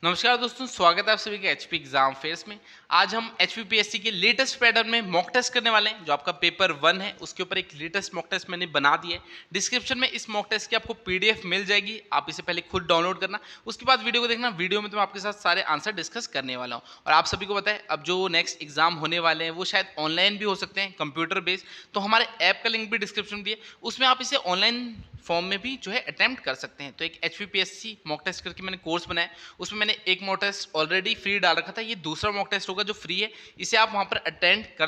नमस्कार दोस्तों, स्वागत है आप सभी के एचपी एग्जाम फेयर्स में। आज हम एचपीपीएससी के लेटेस्ट पैटर्न में मॉक टेस्ट करने वाले हैं। जो आपका पेपर 1 है उसके ऊपर एक लेटेस्ट मॉक टेस्ट मैंने बना दिया है। डिस्क्रिप्शन में इस मॉक टेस्ट की आपको पीडीएफ मिल जाएगी, आप इसे पहले खुद डाउनलोड करना, उसके बाद वीडियो को देखना। वीडियो में तो मैं आपके साथ सारे आंसर डिस्कस करने वाला हूँ। और आप सभी को पता है अब जो नेक्स्ट एग्जाम होने वाले हैं वो शायद ऑनलाइन भी हो सकते हैं, कंप्यूटर बेस्ड। तो हमारे ऐप का लिंक भी डिस्क्रिप्शन में दिए, उसमें आप इसे ऑनलाइन फॉर्म में भी जो है अटेम्प्ट कर सकते हैं। तो एक एचपीपीएससी मॉक टेस्ट करके मैंने कोर्स बनाया, उसमें मैंने एक मॉक टेस्ट ऑलरेडी फ्री डाल रखा था। ये दूसरा मॉक टेस्ट होगा जो फ्री है, इसे आप वहां पर अटेम्प्ट कर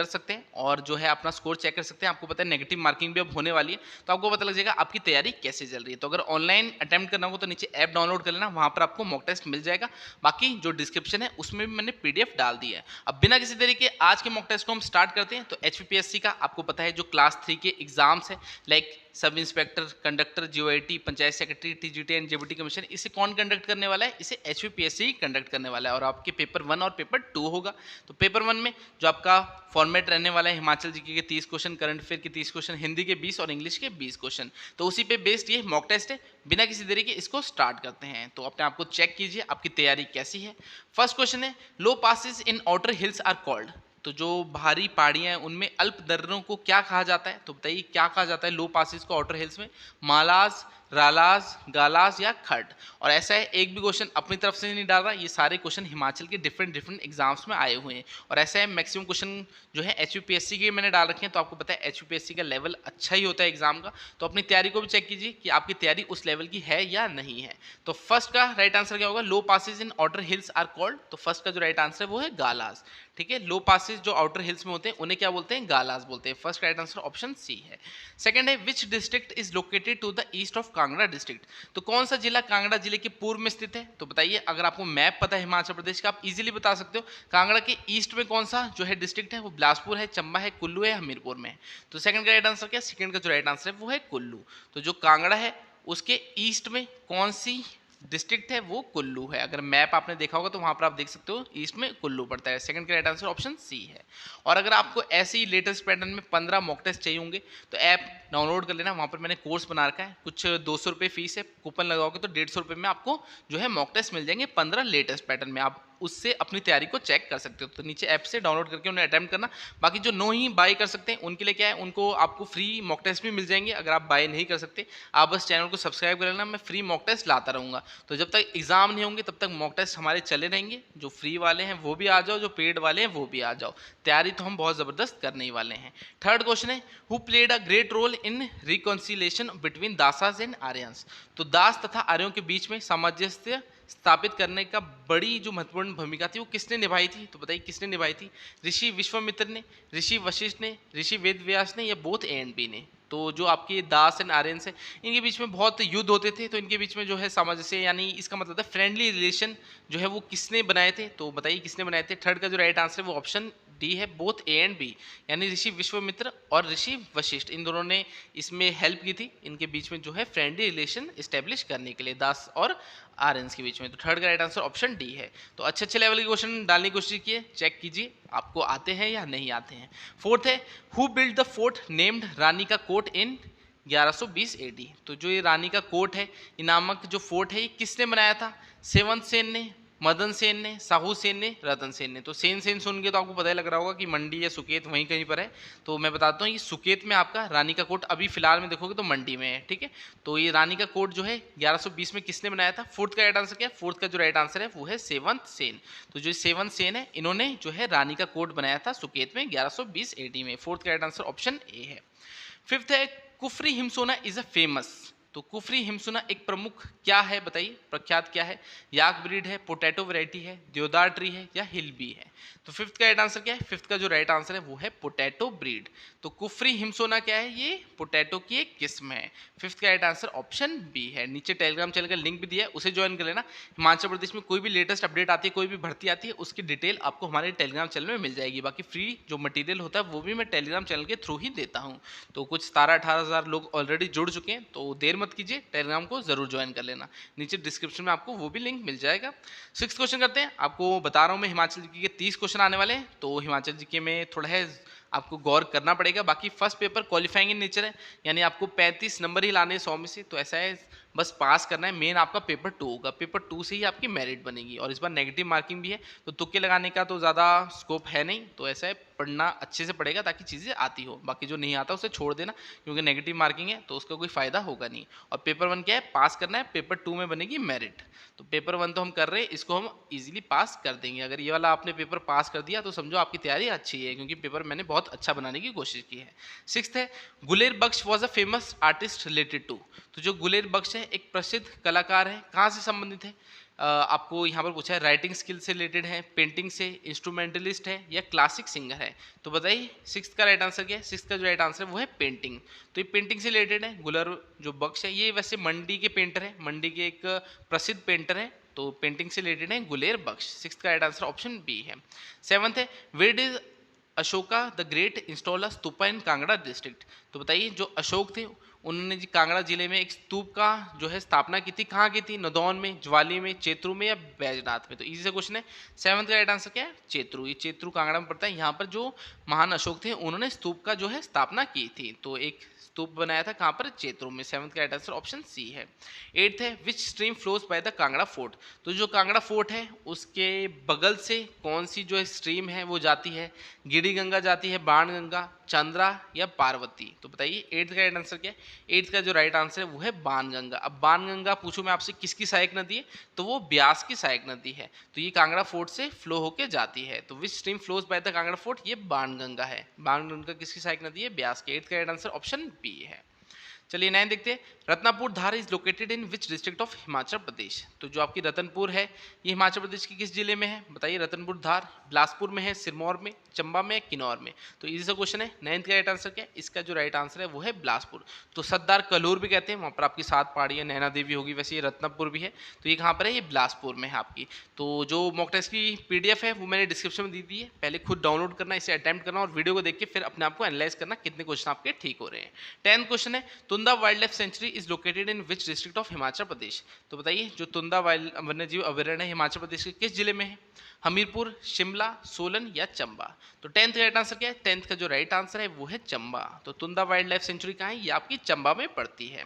सकते हैं और जो है अपना स्कोर चेक कर सकते हैं। आपको पता है नेगेटिव मार्किंग भी अब होने वाली है, तो आपको पता लग जाएगा आपकी तैयारी कैसे चल रही है। तो अगर ऑनलाइन अटेम्प्ट करना हो तो नीचे ऐप डाउनलोड कर लेना, वहां पर आपको मॉक टेस्ट मिल जाएगा। बाकी जो डिस्क्रिप्शन है उसमें भी मैंने पीडीएफ डाल दी है। अब बिना किसी तरीके आज के मॉक टेस्ट को हम स्टार्ट करते हैं। तो एचपीपीएससी का आपको पता है जो क्लास 3 के एग्जाम्स है, like sub inspector, conductor, GOIT, panchayat secretary, TGT and JBT commission, इसे कौन कंडक्ट करने वाला है? इसे एचपीपीएससी ही कंडक्ट करने वाला है। और आपके पेपर 1 और पेपर 2 होगा। तो पेपर 1 में जो आपका फॉर्मेट रहने वाला है, हिमाचल जीके के 30 क्वेश्चन, करंट अफेयर के 30 क्वेश्चन, हिंदी के 20 और इंग्लिश के 20 क्वेश्चन। तो उसी पे बेस्ड ये मॉक टेस्ट है। बिना किसी देरी के इसको स्टार्ट करते हैं। तो अपने आप को चेक कीजिए आपकी तैयारी कैसी है। फर्स्ट क्वेश्चन है, low passes in outer hills are called. तो जो बाहरी पहाड़ियां हैं उनमें अल्प दर्रों को क्या कहा जाता है? तो बताइए क्या कहा जाता है लो पासिस को आउटर हिल्स में? मालास, रालास, गालास या खट? और ऐसा है, एक भी क्वेश्चन अपनी तरफ से नहीं डाल रहा, ये सारे क्वेश्चन हिमाचल के डिफरेंट एग्जाम्स में आए हुए हैं। और ऐसा है, मैक्सिमम क्वेश्चन जो है एचयूपीएससी के मैंने डाल रखे हैं। तो आपको पता है एचयूपीएससी का लेवल अच्छा ही होता है एग्जाम का। तो अपनी तैयारी को भी चेक कीजिए कि आपकी तैयारी उस लेवल की है या नहीं है। तो फर्स्ट का राइट आंसर क्या होगा? Low passes in outer hills are called. तो फर्स्ट का जो राइट आंसर है वो है गालास। ठीक है, लो पासिस जो आउटर हिल्स में होते हैं उन्हें क्या बोलते हैं? गालास बोलते हैं। First right answer option C है। सेकंड है, which district is located to the east of Kangra district. तो कौन सा जिला कांगड़ा जिले के पूर्व में स्थित है? तो बताइए, अगर आपको मैप पता है हिमाचल प्रदेश का, आप इजीली बता सकते हो कांगड़ा के ईस्ट में कौन सा जो है डिस्ट्रिक्ट है। वो बिलासपुर है, चंबा है, कुल्लू है, हमीरपुर में है। तो सेकंड का राइट आंसर क्या? सेकंड का जो राइट आंसर है वो है कुल्लू। तो जो कांगड़ा है उसके ईस्ट में कौन सी डिस्ट्रिक्ट है? वो कुल्लू है। अगर मैप आपने देखा होगा तो वहां पर आप देख सकते हो ईस्ट में कुल्लू पड़ता है। सेकंड का राइट आंसर ऑप्शन सी है। और अगर आपको ऐसे ही लेटेस्ट पैटर्न में 15 मॉक टेस्ट चाहिए होंगे तो ऐप डाउनलोड कर लेना, वहां पर मैंने कोर्स बना रखा है। कुछ 200 रुपये फीस है, कूपन लगाओगे तो 150 रुपये में आपको जो है मॉक टेस्ट मिल जाएंगे 15 लेटेस्ट पैटर्न में। आप उससे अपनी तैयारी को चेक कर सकते हो। तो नीचे ऐप से डाउनलोड करके उन्हें अटेम्प्ट करना। बाकी जो नो ही बाय कर सकते हैं उनके लिए क्या है, उनको आपको फ्री मॉक टेस्ट भी मिल जाएंगे। अगर आप बाय नहीं कर सकते, आप बस चैनल को सब्सक्राइब कर लेना, मैं फ्री मॉक टेस्ट लाता रहूँगा। तो जब तक एग्जाम नहीं होंगे तब तक मॉक टेस्ट हमारे चले रहेंगे। जो फ्री वाले हैं वो भी आ जाओ, जो पेड वाले हैं वो भी आ जाओ। तैयारी तो हम बहुत ज़बरदस्त करने ही वाले हैं। थर्ड क्वेश्चन है, who played a great role in reconciliation between Dasas and Aryans. तो दास तथा आर्यों के बीच में सामंजस्य स्थापित करने का बड़ी जो महत्वपूर्ण भूमिका थी वो किसने निभाई थी? तो बताइए किसने निभाई थी? ऋषि विश्वामित्र ने, ऋषि वशिष्ठ ने, ऋषि वेदव्यास ने, या बोथ ए एंड बी ने? तो जो आपके दास एंड आर्यंस है इनके बीच में बहुत युद्ध होते थे। तो इनके बीच में जो है सामंजस्य, यानी इसका मतलब है फ्रेंडली रिलेशन जो है वो किसने बनाए थे? तो बताइए किसने बनाए थे? थर्ड का जो राइट आंसर है वो ऑप्शन डी है, बोथ ए एंड बी, यानी ऋषि विश्वामित्र और ऋषि वशिष्ठ, इन दोनों ने इसमें हेल्प की थी इनके बीच में जो है फ्रेंडली रिलेशन इस्टेब्लिश करने के लिए, दास और आर्यंस के बीच में। तो थर्ड का राइट आंसर ऑप्शन डी है। तो अच्छे अच्छे लेवल के क्वेश्चन डालने की कोशिश कीजिए, चेक कीजिए आपको आते हैं या नहीं आते हैं। फोर्थ है, who build the fort named Rani ka Kot in 1120 AD. तो जो ये रानी का कोट है, ये नामक जो फोर्ट है, ये किसने बनाया था? सेवंत सेन ने, मदन सेन ने, साहू सेन ने, रतन सेन ने। तो सेन सेन सुन के तो आपको पता ही लग रहा होगा कि मंडी या सुकेत वहीं कहीं पर है। तो मैं बताता हूँ, ये सुकेत में आपका रानी का कोट अभी फिलहाल में देखोगे तो मंडी में है। ठीक है, तो ये रानी का कोट जो है 1120 में किसने बनाया था? फोर्थ का राइट आंसर क्या है? फोर्थ का जो राइट आंसर है वो है सेवंत सेन। तो जो सेवंत सेन है इन्होंने जो है रानी का कोट बनाया था सुकेत में 1120 एडी में। फोर्थ का राइट आंसर ऑप्शन ए है। फिफ्थ है, Kufri Himsona is a famous. तो कुफरी हिमसोना एक प्रमुख क्या है? बताइए प्रख्यात क्या है? याक ब्रीड है, पोटैटो वैरायटी है, देवदार ट्री है, या हिल बी है? तो फिफ्थ का राइट आंसर क्या है? फिफ्थ का जो राइट आंसर है वो है पोटैटो ब्रीड। तो कुफरी हिमसोना क्या है? ये पोटैटो की एक किस्म है। फिफ्थ का राइट आंसर ऑप्शन बी है। नीचे टेलीग्राम चैनल का लिंक भी दिया है, उसे ज्वाइन कर लेना। हिमाचल प्रदेश में कोई भी लेटेस्ट अपडेट आती है, कोई भी भर्ती आती है, उसकी डिटेल आपको हमारे टेलीग्राम चैनल में मिल जाएगी। बाकी फ्री जो मटेरियल होता है वो भी मैं टेलीग्राम चैनल के थ्रू ही देता हूँ। तो कुछ 17-18 हज़ार लोग ऑलरेडी जुड़ चुके हैं, तो देर मत कीजिए, टेलीग्राम को जरूर ज्वाइन कर लेना। नीचे डिस्क्रिप्शन में आपको वो भी लिंक मिल जाएगा। सिक्स क्वेश्चन करते हैं। आपको बता रहा हूँ मैं, हिमाचल जीके के 30 क्वेश्चन आने वाले हैं। तो हिमाचल जीके में थोड़ा है आपको गौर करना पड़ेगा। बाकी first paper qualifying in nature है, यानी आपको 35 नंबर ही लाने 100 में से। तो ऐसा है, बस पास करना है, मेन आपका पेपर 2 होगा, पेपर 2 से ही आपकी मेरिट बनेगी। और इस बार नेगेटिव मार्किंग भी है, तो तुक्के लगाने का तो ज़्यादा स्कोप है नहीं, तो ऐसा है पढ़ना अच्छे से पड़ेगा ताकि चीज़ें आती हो, बाकी जो नहीं आता उसे छोड़ देना, क्योंकि नेगेटिव मार्किंग है तो उसका कोई फ़ायदा होगा नहीं। और पेपर 1 क्या है, पास करना है, पेपर 2 में बनेगी मेरिट। तो पेपर 1 तो हम कर रहे हैं, इसको हम इजीली पास कर देंगे। अगर ये वाला आपने पेपर पास कर दिया तो समझो आपकी तैयारी अच्छी है, क्योंकि पेपर मैंने बहुत अच्छा बनाने की कोशिश की है। 6th है, Guler Bakhsh was a famous artist related to. तो जो गुलेर बख्श है एक प्रसिद्ध कलाकार है, कहाँ से संबंधित है? आपको यहाँ पर पूछा है राइटिंग स्किल से रिलेटेड है, पेंटिंग से, इंस्ट्रूमेंटलिस्ट है या क्लासिक सिंगर है। तो बताइए 6th का राइट आंसर क्या है? 6th का जो राइट आंसर है वो है पेंटिंग। तो ये पेंटिंग से रिलेटेड है। गुलर जो बख्श है ये वैसे मंडी के पेंटर है, मंडी के एक प्रसिद्ध पेंटर है, तो पेंटिंग से रिलेटेड है गुलेर बख्श। 6th का राइट आंसर ऑप्शन बी है। 7th है, where did Ashoka the great install a stupa in Kangra district. तो बताइए जो अशोक थे उन्होंने जी कांगड़ा जिले में एक स्तूप का जो है स्थापना की थी, कहाँ की थी? नदौन में, ज्वाली में, चेत्रू में या बैजनाथ में। तो इजी से क्वेश्चन है। 7th का राइट आंसर क्या है? चेत्रू। ये चेत्रू कांगड़ा में पड़ता है। यहाँ पर जो महान अशोक थे उन्होंने स्तूप का जो है स्थापना की थी, तो एक स्तूप बनाया था कहाँ पर? चेत्रू में। 7th का राइट आंसर ऑप्शन सी है। 8th है, विच stream flows by the Kangra fort. तो जो कांगड़ा फोर्ट है उसके बगल से कौन सी जो स्ट्रीम है वो जाती है? गिरी गंगा जाती है, बाण गंगा, चंद्रा या पार्वती। तो बताइए 8th का राइट आंसर क्या है? 8th का जो राइट आंसर है वो है बाण गंगा। अब बाण गंगा पूछूं मैं आपसे किसकी सहायक नदी है, तो वो ब्यास की सहायक नदी है, तो ये कांगड़ा फोर्ट से फ्लो होके जाती है। तो विच stream flows by the Kangra fort, ये बाण गंगा है। बाण गंगा किसकी सहायक नदी है? ब्यास की। 8th का राइट आंसर ऑप्शन बी है। चलिए 9 देखते हैं। Ratnapur Dhar is located in which district of Himachal Pradesh. तो जो आपकी रतनपुर है ये हिमाचल प्रदेश के किस जिले में है? बताइए। रतनपुर धार बिलासपुर में है, सिरमौर में, चंबा में, किन्नौर में। तो इजी सा क्वेश्चन है। 9th का राइट आंसर क्या है? इसका जो राइट आंसर है वो है बिलासपुर। तो सत्तार कलूर भी कहते हैं, वहाँ पर आपकी 7 पहाड़ियाँ, नैना देवी होगी, वैसे ये रत्नपुर भी है। तो ये कहाँ पर है? ये बिलासपुर में है आपकी। तो जो मॉक टेस्ट की PDF है वो मैंने डिस्क्रिप्शन में दी दी है, पहले खुद डाउनलोड करना, इसे अटेम्प्ट करना और वीडियो को देख के फिर अपने आप को एनालाइज करना कितने क्वेश्चन आपके ठीक हो रहे हैं। 10th क्वेश्चन है, Tunda wildlife sanctuary is located in which district of Himachal Pradesh. तो बताइए जो तुंदा वाइल्ड वन्यजीव अभयारण्य है हिमाचल प्रदेश के किस जिले में है? हमीरपुर, शिमला, सोलन या चंबा। तो 10th का राइट आंसर क्या है? 10th का जो राइट आंसर है वो है चंबा। तो तुंदा वाइल्ड लाइफ सेंचुरी कहाँ है? ये आपकी चंबा में पड़ती है।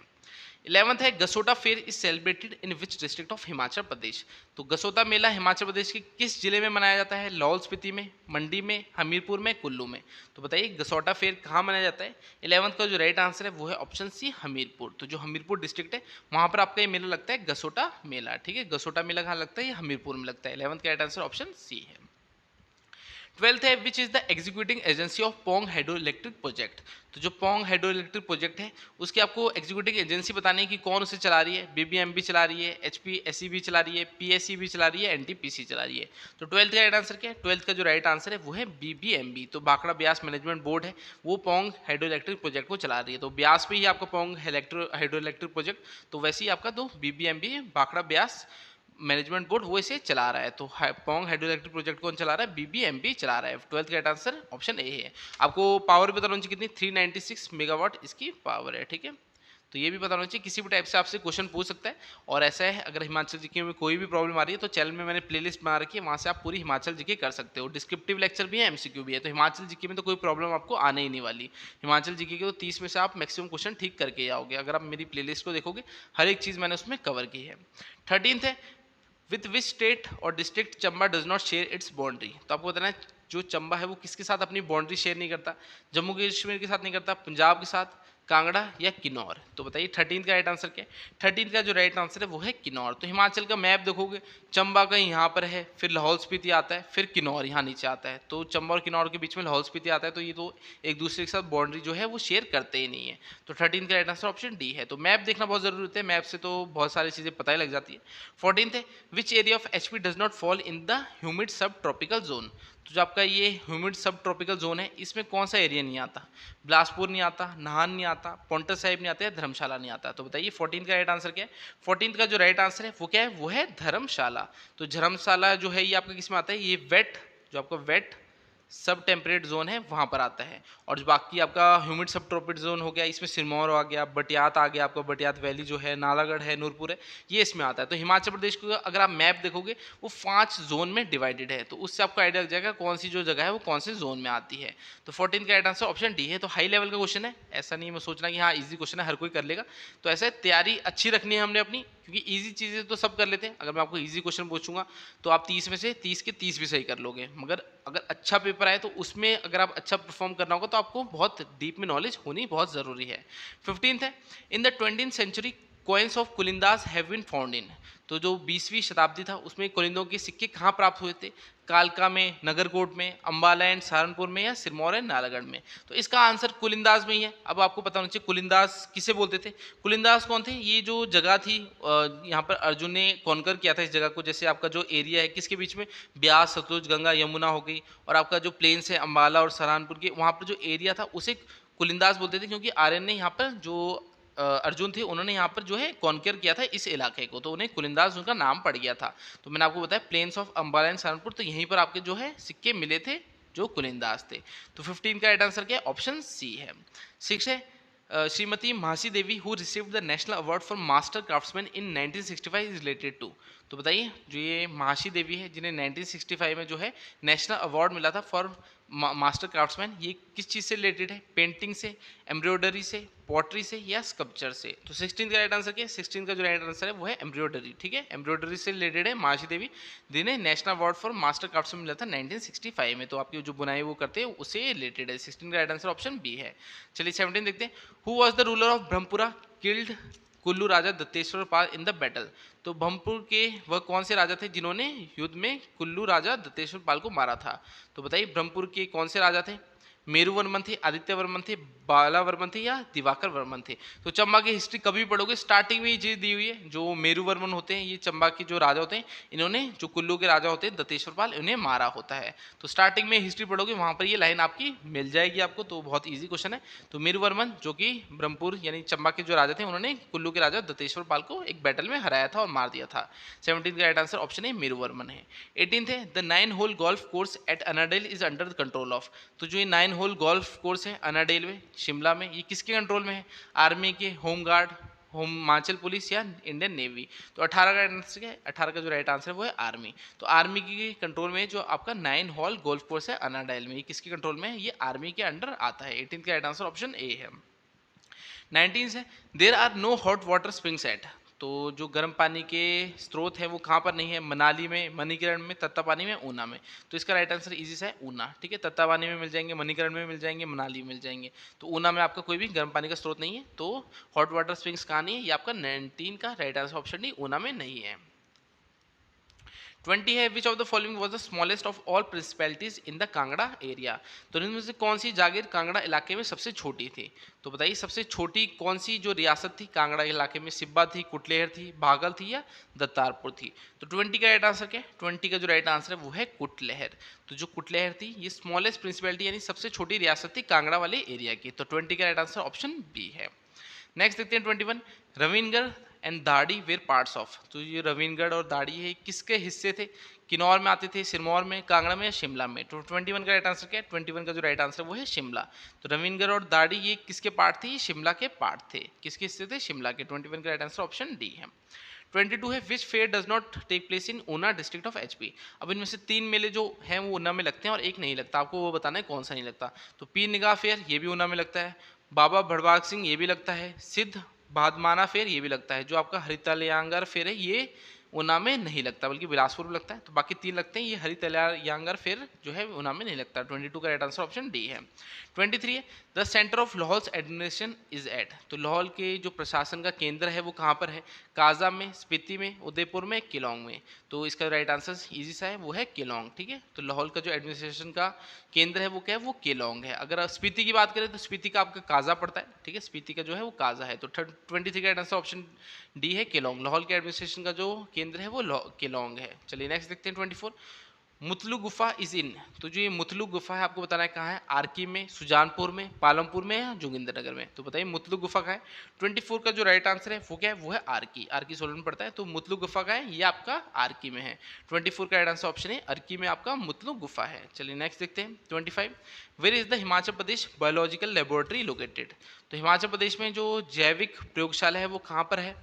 11th है, Gasota fair is celebrated in which district of Himachal Pradesh. तो गसोता मेला हिमाचल प्रदेश के किस जिले में मनाया जाता है? लाहौल स्पीति में, मंडी में, हमीरपुर में, कुल्लू में। तो बताइए गसोटा फेयर कहाँ मनाया जाता है? 11th का जो राइट आंसर है वो है ऑप्शन सी, हमीरपुर। तो जो हमीरपुर डिस्ट्रिक्ट है वहाँ पर आपका ये मेला लगता है, गसोटा मेला। ठीक है, गसोटा मेला कहाँ लगता है? ये हमीरपुर में लगता है। 11th का राइट आंसर ऑप्शन सी है। 12th है, which is the executing agency of Pong hydro electric project. तो जो पोंग हाइड्रो इलेक्ट्रिक प्रोजेक्ट है उसकी आपको एग्जीक्यूटिव एजेंसी बतानी है कि कौन उसे चला रही है। BBMB चला रही है, HPSEB चला रही है, PSEB चला रही है, NTPC चला रही है। तो 12th का राइट आंसर क्या है? 12th का जो राइट आंसर है वो है BBMB। तो भाखड़ा ब्यास मैनेजमेंट बोर्ड है वो पोंग हाइड्रो इलेक्ट्रिक प्रोजेक्ट को चला रही है। तो ब्यास पे ही आपका पोंग हाइड्रो इलेक्ट्रिक प्रोजेक्ट, तो वैसे ही आपका तो BBMB Bhakra Beas management board वो इसे चला रहा है। तो पोंग हाइड्रो इलेक्ट्रिक प्रोजेक्ट कौन चला रहा है? BBMB चला रहा है। 12th का राइट आंसर ऑप्शन ए है। आपको पावर भी बताना चाहिए कितनी, 396 मेगावाट इसकी पावर है। ठीक है, तो ये भी बताना चाहिए। किसी भी टाइप से आपसे क्वेश्चन पूछ सकता है। और ऐसा है अगर हिमाचल जीके में कोई भी प्रॉब्लम आ रही है तो चैनल में मैंने प्लेलिस्ट बना रखी है, वहाँ से आप पूरी हिमाचल जीके कर सकते हो। डिस्क्रिप्टिव लेक्चर भी है, MCQ भी है। तो हिमाचल जीके में तो कोई प्रॉब्लम आपको आने ही नहीं वाली। हिमाचल जीके के तो 30 में से आप मैक्सिमम क्वेश्चन ठीक करके आओगे। अगर आप मेरी प्लेलिस्ट को देखोगे हर एक चीज़ मैंने उसमें कवर की है। 13th है, विथ विच स्टेट और district Chamba does not share its boundary. तो आपको बताना है जो चंबा है वो किसके साथ अपनी बाउंड्री शेयर नहीं करता? जम्मू कश्मीर के साथ नहीं करता, पंजाब के साथ, कांगड़ा या किन्नौर। तो बताइए 13th का राइट आंसर क्या है? 13th का जो राइट आंसर है वो है किन्नौर। तो हिमाचल का मैप देखोगे चंबा कहीं यहाँ पर है, फिर लाहौल स्पीति आता है, फिर किन्नौर यहाँ नीचे आता है। तो चंबा और किन्नौर के बीच में लाहौल स्पीति आता है, तो ये तो एक दूसरे के साथ बाउंड्री जो है वो शेयर करते ही नहीं है। तो 13th का राइट आंसर ऑप्शन डी है। तो मैप देखना बहुत जरूरी होता है, मैप से तो बहुत सारी चीज़ें पता ही लग जाती है। 14th है, which area of HP does not fall in the humid सब ट्रॉपिकल जोन। तो जो आपका ये ह्यूमिड सब ट्रॉपिकल जोन है इसमें कौन सा एरिया नहीं आता? बिलासपुर नहीं आता, नाहन नहीं आता, पॉन्टा साहिब नहीं आता है, धर्मशाला नहीं आता। तो बताइए 14th का राइट आंसर क्या है? 14th का जो राइट आंसर है वो क्या है? वो है धर्मशाला। तो धर्मशाला जो है ये आपका किस में आता है? ये वेट, जो आपका वेट सब टेम्परेट जोन है वहाँ पर आता है। और जो बाकी आपका ह्यूमिड सब ट्रॉपिक जोन हो गया, इसमें सिरमौर आ गया, बटियात आ गया, आपका बटियात वैली जो है, नालागढ़ है, नूरपुर है, ये इसमें आता है। तो हिमाचल प्रदेश को अगर आप मैप देखोगे वो 5 जोन में डिवाइडेड है, तो उससे आपको आइडिया लग जाएगा कौन सी जो जगह है वो कौन से जोन में आती है। तो 14 का राइट आंसर ऑप्शन डी है। तो हाई लेवल का क्वेश्चन है, ऐसा नहीं मैं सोचना कि हाँ ईजी क्वेश्चन है हर कोई कर लेगा। तो ऐसा है, तैयारी अच्छी रखनी है हमने अपनी, क्योंकि ईजी चीज़ें तो सब कर लेते हैं। अगर मैं आपको ईजी क्वेश्चन पूछूंगा तो आप 30 में से 30 के 30 भी सही कर लोगे, मगर अगर अच्छा पेपर आए तो उसमें अगर आप अच्छा परफॉर्म करना होगा तो आपको बहुत डीप में नॉलेज होनी बहुत ज़रूरी है। 15th है, in the 20th century coins of Kulindas have been found in. तो जो 20वीं शताब्दी था उसमें कुलिंदों के सिक्के कहाँ प्राप्त हुए थे? कालका में, नगरकोट में, अम्बाला एंड सहारनपुर में, या सिरमौर एंड नालागढ़ में। तो इसका आंसर कुलिंदास में ही है। अब आपको पता होना चाहिए कुलिंदास किसे बोलते थे। कुलिंदास कौन थे? ये जो जगह थी यहाँ पर अर्जुन ने कॉन्कर किया था इस जगह को। जैसे आपका जो एरिया है किसके बीच में, ब्यास, सतलुज, गंगा, यमुना हो गई, और आपका जो प्लेन्स है अम्बाला और सहारनपुर के, वहाँ पर जो एरिया था उसे कुलिंदास बोलते थे, क्योंकि आर्यन ने यहाँ पर जो अर्जुन थे उन्होंने यहाँ पर जो है कॉन्कर किया था इस इलाके को, तो उन्हें कुलिंदास उनका नाम पड़ गया था। तो मैंने आपको बताया plains of Ambala and Saharanpur, तो यहीं पर आपके जो है सिक्के मिले थे जो कुलिंदास थे। तो 15 का राइट आंसर क्या है? ऑप्शन सी है। 6 है, Shrimati Mahasi Devi who received the national award for master craftsman in 1965 is related to. तो बताइए जो ये महासी देवी है जिन्हें 1965 में जो है नेशनल अवार्ड मिला था फॉर मास्टर क्राफ्ट्समैन, ये किस चीज़ से रिलेटेड है? पेंटिंग से, एम्ब्रॉयडरी से, पॉटरी से, या स्कल्पचर से। तो 16 का राइट आंसर क्या है? 16 का जो राइट आंसर है वो है एम्ब्रॉयडरी। ठीक है, एम्ब्रॉयडरी से रिलेटेड है महासी देवी, जिन्हें national award for master craftsman मिला था 1965 में। तो आपकी जो बुनाई वो करते हैं उससे रिलेटेड है। 16 का राइट आंसर ऑप्शन बी है। चलिए 17 देखते हैं। Who was the ruler of Brahmpura killed Kullu raja Datteshwar Pal in the battle. तो ब्रह्मपुर के वह कौन से राजा थे जिन्होंने युद्ध में कुल्लू राजा दत्तेश्वर पाल को मारा था? तो बताइए ब्रह्मपुर के कौन से राजा थे? मेरू वर्मन थे, आदित्य वर्मन थे, बाला वर्मन थे, या दिवाकर वर्मन थे। तो चंबा की हिस्ट्री कभी पढ़ोगे स्टार्टिंग में ये चीज दी हुई है। जो मेरू वर्मन होते हैं ये चंबा के जो राजा होते हैं, इन्होंने जो कुल्लू के राजा होते हैं दत्तेश्वर पाल, इन्हें मारा होता है। तो स्टार्टिंग में हिस्ट्री पढ़ोगे वहां पर ये लाइन आपकी मिल जाएगी आपको। तो बहुत ईजी क्वेश्चन है। तो मेरू वर्मन जो कि ब्रह्मपुर यानी चंबा के जो राजा थे, उन्होंने कुल्लू के राजा दत्तेश्वर पाल को एक बैटल में हराया था और मार दिया था। 17 का राइट आंसर ऑप्शन है मेरू वर्मन है। 18 है, the 9 hole golf course at Annandale is under the control of. तो जो ये 9 होल गोल्फ कोर्स है अनाडेल में, शिमला में, ये किसके कंट्रोल में है? आर्मी के, होम गार्ड, हिमाचल पुलिस, या इंडियन नेवी। तो 18 का आंसर क्या है? 18 का जो राइट आंसर है वो है आर्मी। तो आर्मी की कंट्रोल में जो आपका 9 हॉल गोल्फ कोर्स है अनाडाइल में, ये किसके कंट्रोल में है? ये आर्मी के अंडर आता है। 18 का राइट आंसर ऑप्शन ए है। 19 है, there are no hot water springs at. तो जो गर्म पानी के स्रोत हैं वो कहाँ पर नहीं है? मनाली में, मणिकरण में, तत्तापानी में, ऊना में। तो इसका राइट आंसर इजी सा है ऊना। ठीक है, तत्तापानी में मिल जाएंगे, मणिकरण में मिल जाएंगे, मनाली में मिल जाएंगे। तो ऊना में आपका कोई भी गर्म पानी का स्रोत नहीं है। तो हॉट वाटर स्प्रिंग्स कहाँ नहीं है? ये आपका 19 का right answer option D, Una में नहीं है। 20 है, which of the following was the smallest of all principalities in the Kangra area. तो इनमें से कौन सी जागीर कांगड़ा इलाके में सबसे छोटी थी? तो बताइए सबसे छोटी कौन सी जो रियासत थी कांगड़ा इलाके में? सिब्बा थी, कुटलेहर थी, भागल थी, या दत्तारपुर थी? तो 20 का राइट आंसर क्या है? 20 का जो राइट आंसर है वो है कुटलेहर। तो जो कुटलेहर थी ये स्मॉलेस्ट प्रिंसिपैलिटी यानी सबसे छोटी रियासत थी कांगड़ा वाले एरिया की। तो 20 का राइट आंसर ऑप्शन बी है। नेक्स्ट देखते हैं 21, रविनगढ़ एंड दाड़ी वेर पार्ट्स ऑफ। तो ये रविनगढ़ और दाड़ी है किसके हिस्से थे? किन्नौर में आते थे, सिरमौर में, कांगड़ा में, या शिमला में? तो 21 का राइट आंसर क्या है? 21 का जो राइट आंसर वो है शिमला। तो रविनगढ़ और दाड़ी ये किसके पार्ट थे? ये शिमला के पार्ट थे। किसके हिस्से थे? शिमला के। 21 का राइट आंसर ऑप्शन डी है। 22 है, which fair does not take place in Una district of HP. अब इनमें से 3 मेले जो हैं वो ऊना में लगते हैं और एक नहीं लगता। आपको वो बताना है कौन सा नहीं लगता। तो पीर निगाह फेयर ये भी ऊना में लगता है, बाबा भड़बाग सिंह ये भी लगता है, सिद्ध भादमाना फेर ये भी लगता है। जो आपका हरितलयांगर फेर है ये ऊना में नहीं लगता बल्कि बिलासपुर में लगता है। तो बाकी 3 लगते हैं, ये हरितलयांगर फेर जो है ऊना में नहीं लगता। 22 का राइट आंसर ऑप्शन डी है। 23 है, the centre of Lahaul administration is at. तो लाहौल के जो प्रशासन का केंद्र है वो कहाँ पर है? काजा में, स्पीति में, उदयपुर में, केलोंग में। तो इसका राइट आंसर इजी सा है वो है केलोंग। ठीक है, तो लाहौल का जो एडमिनिस्ट्रेशन का केंद्र है वो क्या है? वो केलोंग है। अगर स्पीति की बात करें तो स्पीति का आपका काजा पड़ता है। ठीक है, स्पीति का जो है वो काजा है। तो 23 का आंसर ऑप्शन डी है केलोंग। लाहौल के एडमिनिस्ट्रेशन का जो केंद्र है वो केलोंग है। चलिए नेक्स्ट देखते हैं 24, मुतलू गुफा इज इन, तो जो ये मुतलू गुफा है आपको बताना है कहाँ है, आरकी में, सुजानपुर में, पालमपुर में या जोगिंदरनगर में। तो बताइए मुतलू गुफा का है। 24 का जो राइट आंसर है वो क्या है, वो है आरकी। आरकी सोलन में पड़ता है, तो मुतलू गुफा का है, ये आपका आरकी में है। 24 का राइट आंसर ऑप्शन है आरकी में आपका मुतलू गुफा है। चलिए नेक्स्ट देखते हैं 25। Where is the Himachal Pradesh biological laboratory located, तो हिमाचल प्रदेश में जो जैविक प्रयोगशाला है वो कहाँ पर है,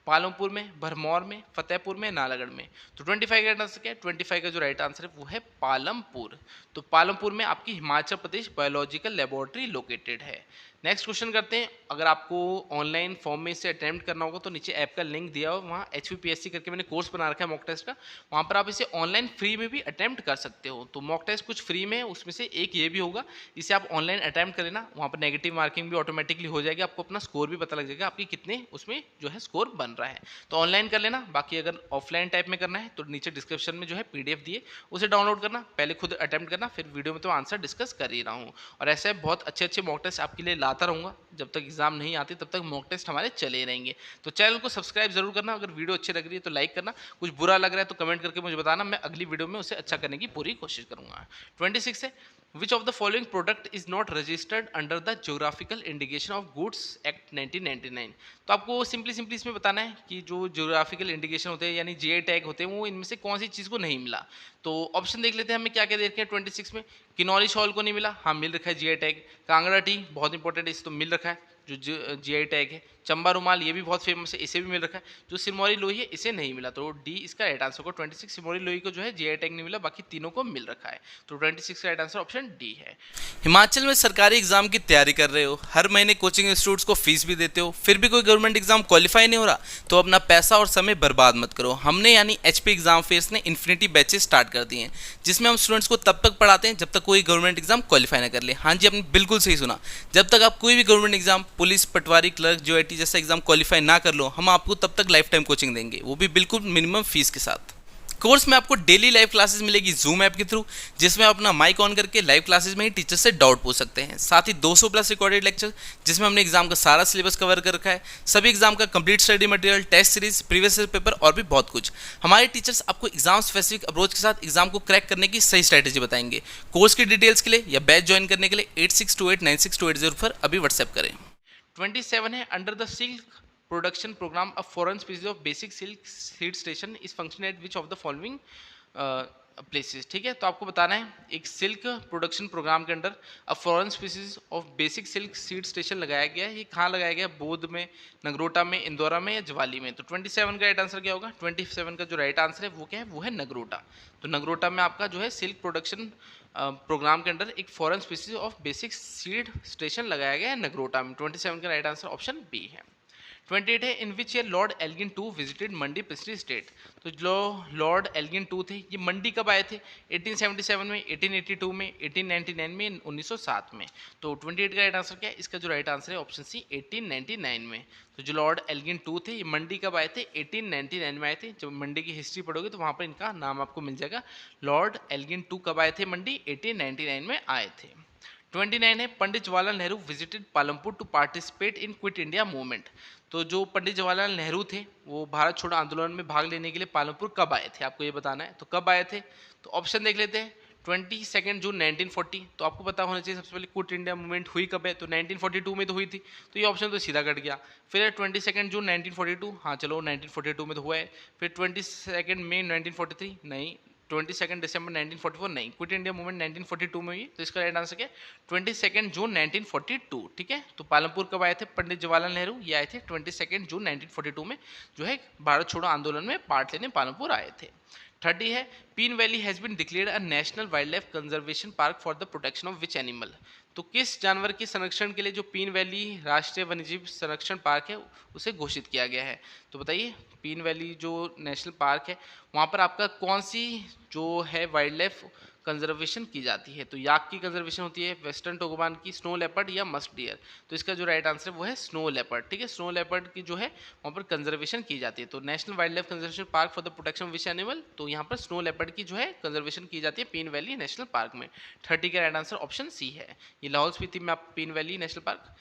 पालमपुर में, भरमौर में, फतेहपुर में, नालागढ़ में। तो 25 का राइट आंसर क्या है, 25 का जो राइट आंसर है वो है पालमपुर। तो पालमपुर में आपकी Himachal Pradesh biological laboratory located है। नेक्स्ट क्वेश्चन करते हैं। अगर आपको ऑनलाइन फॉर्म में इसे अटेम्प्ट करना होगा तो नीचे ऐप का लिंक दिया हो, वहाँ HPPSC करके मैंने कोर्स बना रखा है मॉक टेस्ट का, वहाँ पर आप इसे ऑनलाइन फ्री में भी अटेम्प्ट कर सकते हो। तो मॉक टेस्ट कुछ फ्री में है, उसमें से एक ये भी होगा, इसे आप ऑनलाइन अटेम्प्ट करें ना, वहाँ पर नेगेटिव मार्किंग भी ऑटोमेटिकली हो जाएगी, आपको अपना स्कोर भी पता लग जाएगा आपकी कितने उसमें जो है स्कोर बन रहा है। तो ऑनलाइन कर लेना। बाकी अगर ऑफलाइन टाइप में करना है तो नीचे डिस्क्रिप्शन में जो है PDF दिए, उसे डाउनलोड करना, पहले खुद अटेम्प्ट करना, फिर वीडियो में तो आंसर डिस्कस कर ही रहा हूँ। और ऐसे बहुत अच्छे अच्छे मॉक टेस्ट आपके लिए लाता रहूँगा, जब तक एग्जाम नहीं आती तब तक मॉक टेस्ट हमारे चले रहेंगे। तो चैनल को सब्सक्राइब जरूर करना, अगर वीडियो अच्छी लग रही है तो लाइक करना, कुछ बुरा लग रहा है तो कमेंट करके मुझे बताना, मैं अगली वीडियो में उसे अच्छा करने की पूरी कोशिश करूँगा। 26 है, which of the following product is not registered under the geographical indication of goods act 1999। तो आपको सिंपली इसमें बताना है कि जो ज्योग्राफिकल इंडिकेशन होते हैं यानी GI टैग होते हैं वो इनमें से कौन सी चीज़ को नहीं मिला। तो ऑप्शन देख लेते हैं हमें क्या क्या दे रखे हैं 26 में। किन्नौरी शॉल को नहीं मिला, हाँ मिल रखा है GI टैग। कांगड़ा टी बहुत इंपॉर्टेंट है, इस तो मिल रखा है जो GI टैग है। चंबा रुमाल ये भी बहुत फेमस है, इसे भी मिल रखा है। जो सिरमौरी लोही है इसे नहीं मिला, तो डी इसका राइट आंसर होगा 26। सिरमौरी लोही को जो है GI टैग नहीं मिला, बाकी तीनों को मिल रखा है। तो 26 का राइट आंसर ऑप्शन डी है। हिमाचल में सरकारी एग्जाम की तैयारी कर रहे हो, हर महीने कोचिंग इंस्टीट्यूट्स को फीस भी देते हो, फिर भी कोई गवर्नमेंट एग्जाम क्वालिफाई नहीं हो रहा, तो अपना पैसा और समय बर्बाद मत करो। हमने यानी HP एग्जाम फेयर्स ने इन्फिनिटी बैचेस स्टार्ट कर दिए हैं, जिसमें हम स्टूडेंट्स को तब तक पढ़ाते हैं जब तक कोई गवर्नमेंट एग्जाम क्वालिफाई ना कर ले। हाँ जी, आपने बिल्कुल सही सुना, जब तक आप कोई भी गवर्नमेंट एग्जाम, पुलिस, पटवारी, क्लर्क, JOIT जैसा एग्जाम क्वालिफाई ना कर लो, हम आपको तब तक लाइफ टाइम कोचिंग देंगे, वो भी बिल्कुल मिनिमम फीस के साथ। कोर्स में आपको डेली लाइव क्लासेस मिलेगी जूम ऐप के थ्रू, जिसमें आप अपना माइक ऑन करके लाइव क्लासेस में ही टीचर से डाउट पूछ सकते हैं। साथ ही 200 प्लस रिकॉर्डेड लेक्चर, जिसमें हमने एग्जाम का सारा सिलेबस कवर कर रखा है, सभी एग्जाम का complete study material, test series, previous paper और भी बहुत कुछ। हमारे टीचर्स आपको एग्जाम स्पेसिफिक अप्रोच के साथ एग्जाम को क्रैक करने की सही स्ट्रैटेजी बताएंगे। कोर्स की डिटेल्स के लिए या बैच ज्वाइन करने के लिए 86289628 पर अभी व्हाट्सएप करें। 27 है, under the silk production program a foreign species of basic silk seed station is function at which of the following places. ठीक है, तो आपको बताना है एक सिल्क प्रोडक्शन प्रोग्राम के under a foreign species of basic silk seed station लगाया गया है। ये कहाँ लगाया गया है, बोध में, नगरोटा में, इंदौरा में या ज्वाली में। तो 27 का राइट आंसर क्या होगा, 27 का जो राइट आंसर है वो क्या है, वो है नगरोटा। तो नगरोटा में आपका जो है सिल्क प्रोडक्शन प्रोग्राम के अंडर एक foreign species of basic seed station लगाया गया है नगरोटा में। 27 का राइट आंसर ऑप्शन बी है। 28 है, in which year lord Elgin II visited Mandi princely state. तो जो लॉर्ड एल्गिन II थे ये मंडी कब आए थे, 1877 में, 1882 में, 1899 में, 1907 में। तो 28 का राइट आंसर क्या है, इसका जो राइट आंसर है ऑप्शन सी 1899 में। तो जो लॉर्ड एल्गिन II थे ये मंडी कब आए थे, 1899 में आए थे। जब मंडी की हिस्ट्री पढ़ोगे तो वहाँ पर इनका नाम आपको मिल जाएगा। लॉर्ड एल्गिन II कब आए थे मंडी, 1899 में आए थे। 29 है, Pandit Jawaharlal Nehru visited Palampur to participate in quit India movement. तो जो पंडित जवाहरलाल नेहरू थे वो भारत छोड़ो आंदोलन में भाग लेने के लिए पालमपुर कब आए थे, आपको ये बताना है। तो कब आए थे, तो ऑप्शन देख लेते हैं। 22 जून 1940, तो आपको पता होना चाहिए सबसे पहले क्विट इंडिया मूवमेंट हुई कब है, तो 1942 में तो हुई थी, तो ये ऑप्शन तो सीधा कट गया। फिर 22 जून 1942, हाँ चलो 1942 में तो हुआ है। फिर 22 मई 1943 नहीं, 22 दिसंबर 1944 नहीं, क्विट इंडिया मूवमेंट 1942 में हुई। तो इसका राइट आंसर क्या है, 22 जून 1942। ठीक है, तो पालमपुर कब आए थे पंडित जवाहरलाल नेहरू, ये आए थे 22 जून 1942 में, जो है भारत छोड़ो आंदोलन में पार्ट लेने पालमपुर आए थे। 30 है, Pin valley has been declared a national wildlife conservation park for the protection of which animal. तो किस जानवर के संरक्षण के लिए जो पीन वैली राष्ट्रीय वन्यजीव संरक्षण पार्क है उसे घोषित किया गया है। तो बताइए पीन वैली जो नेशनल पार्क है वहाँ पर आपका कौन सी जो है वाइल्ड लाइफ कंजर्वेशन की जाती है। तो याक की कंजर्वेशन होती है, वेस्टर्न टोगोबान की, स्नो लेपर्ड या मस्क डियर। तो इसका जो राइट आंसर है वो है स्नो लेपर्ड। ठीक है, स्नो लेपर्ड की जो है वहाँ पर कंजर्वेशन की जाती है। तो national wildlife conservation park for the protection of which animal, तो यहाँ पर स्नो लेपर्ड की जो है कंजर्वेशन की जाती है पीन वैली नेशनल पार्क में। 30 का राइट आंसर ऑप्शन सी है। ये लाहौल स्पीति में आप पीन वैली नेशनल पार्क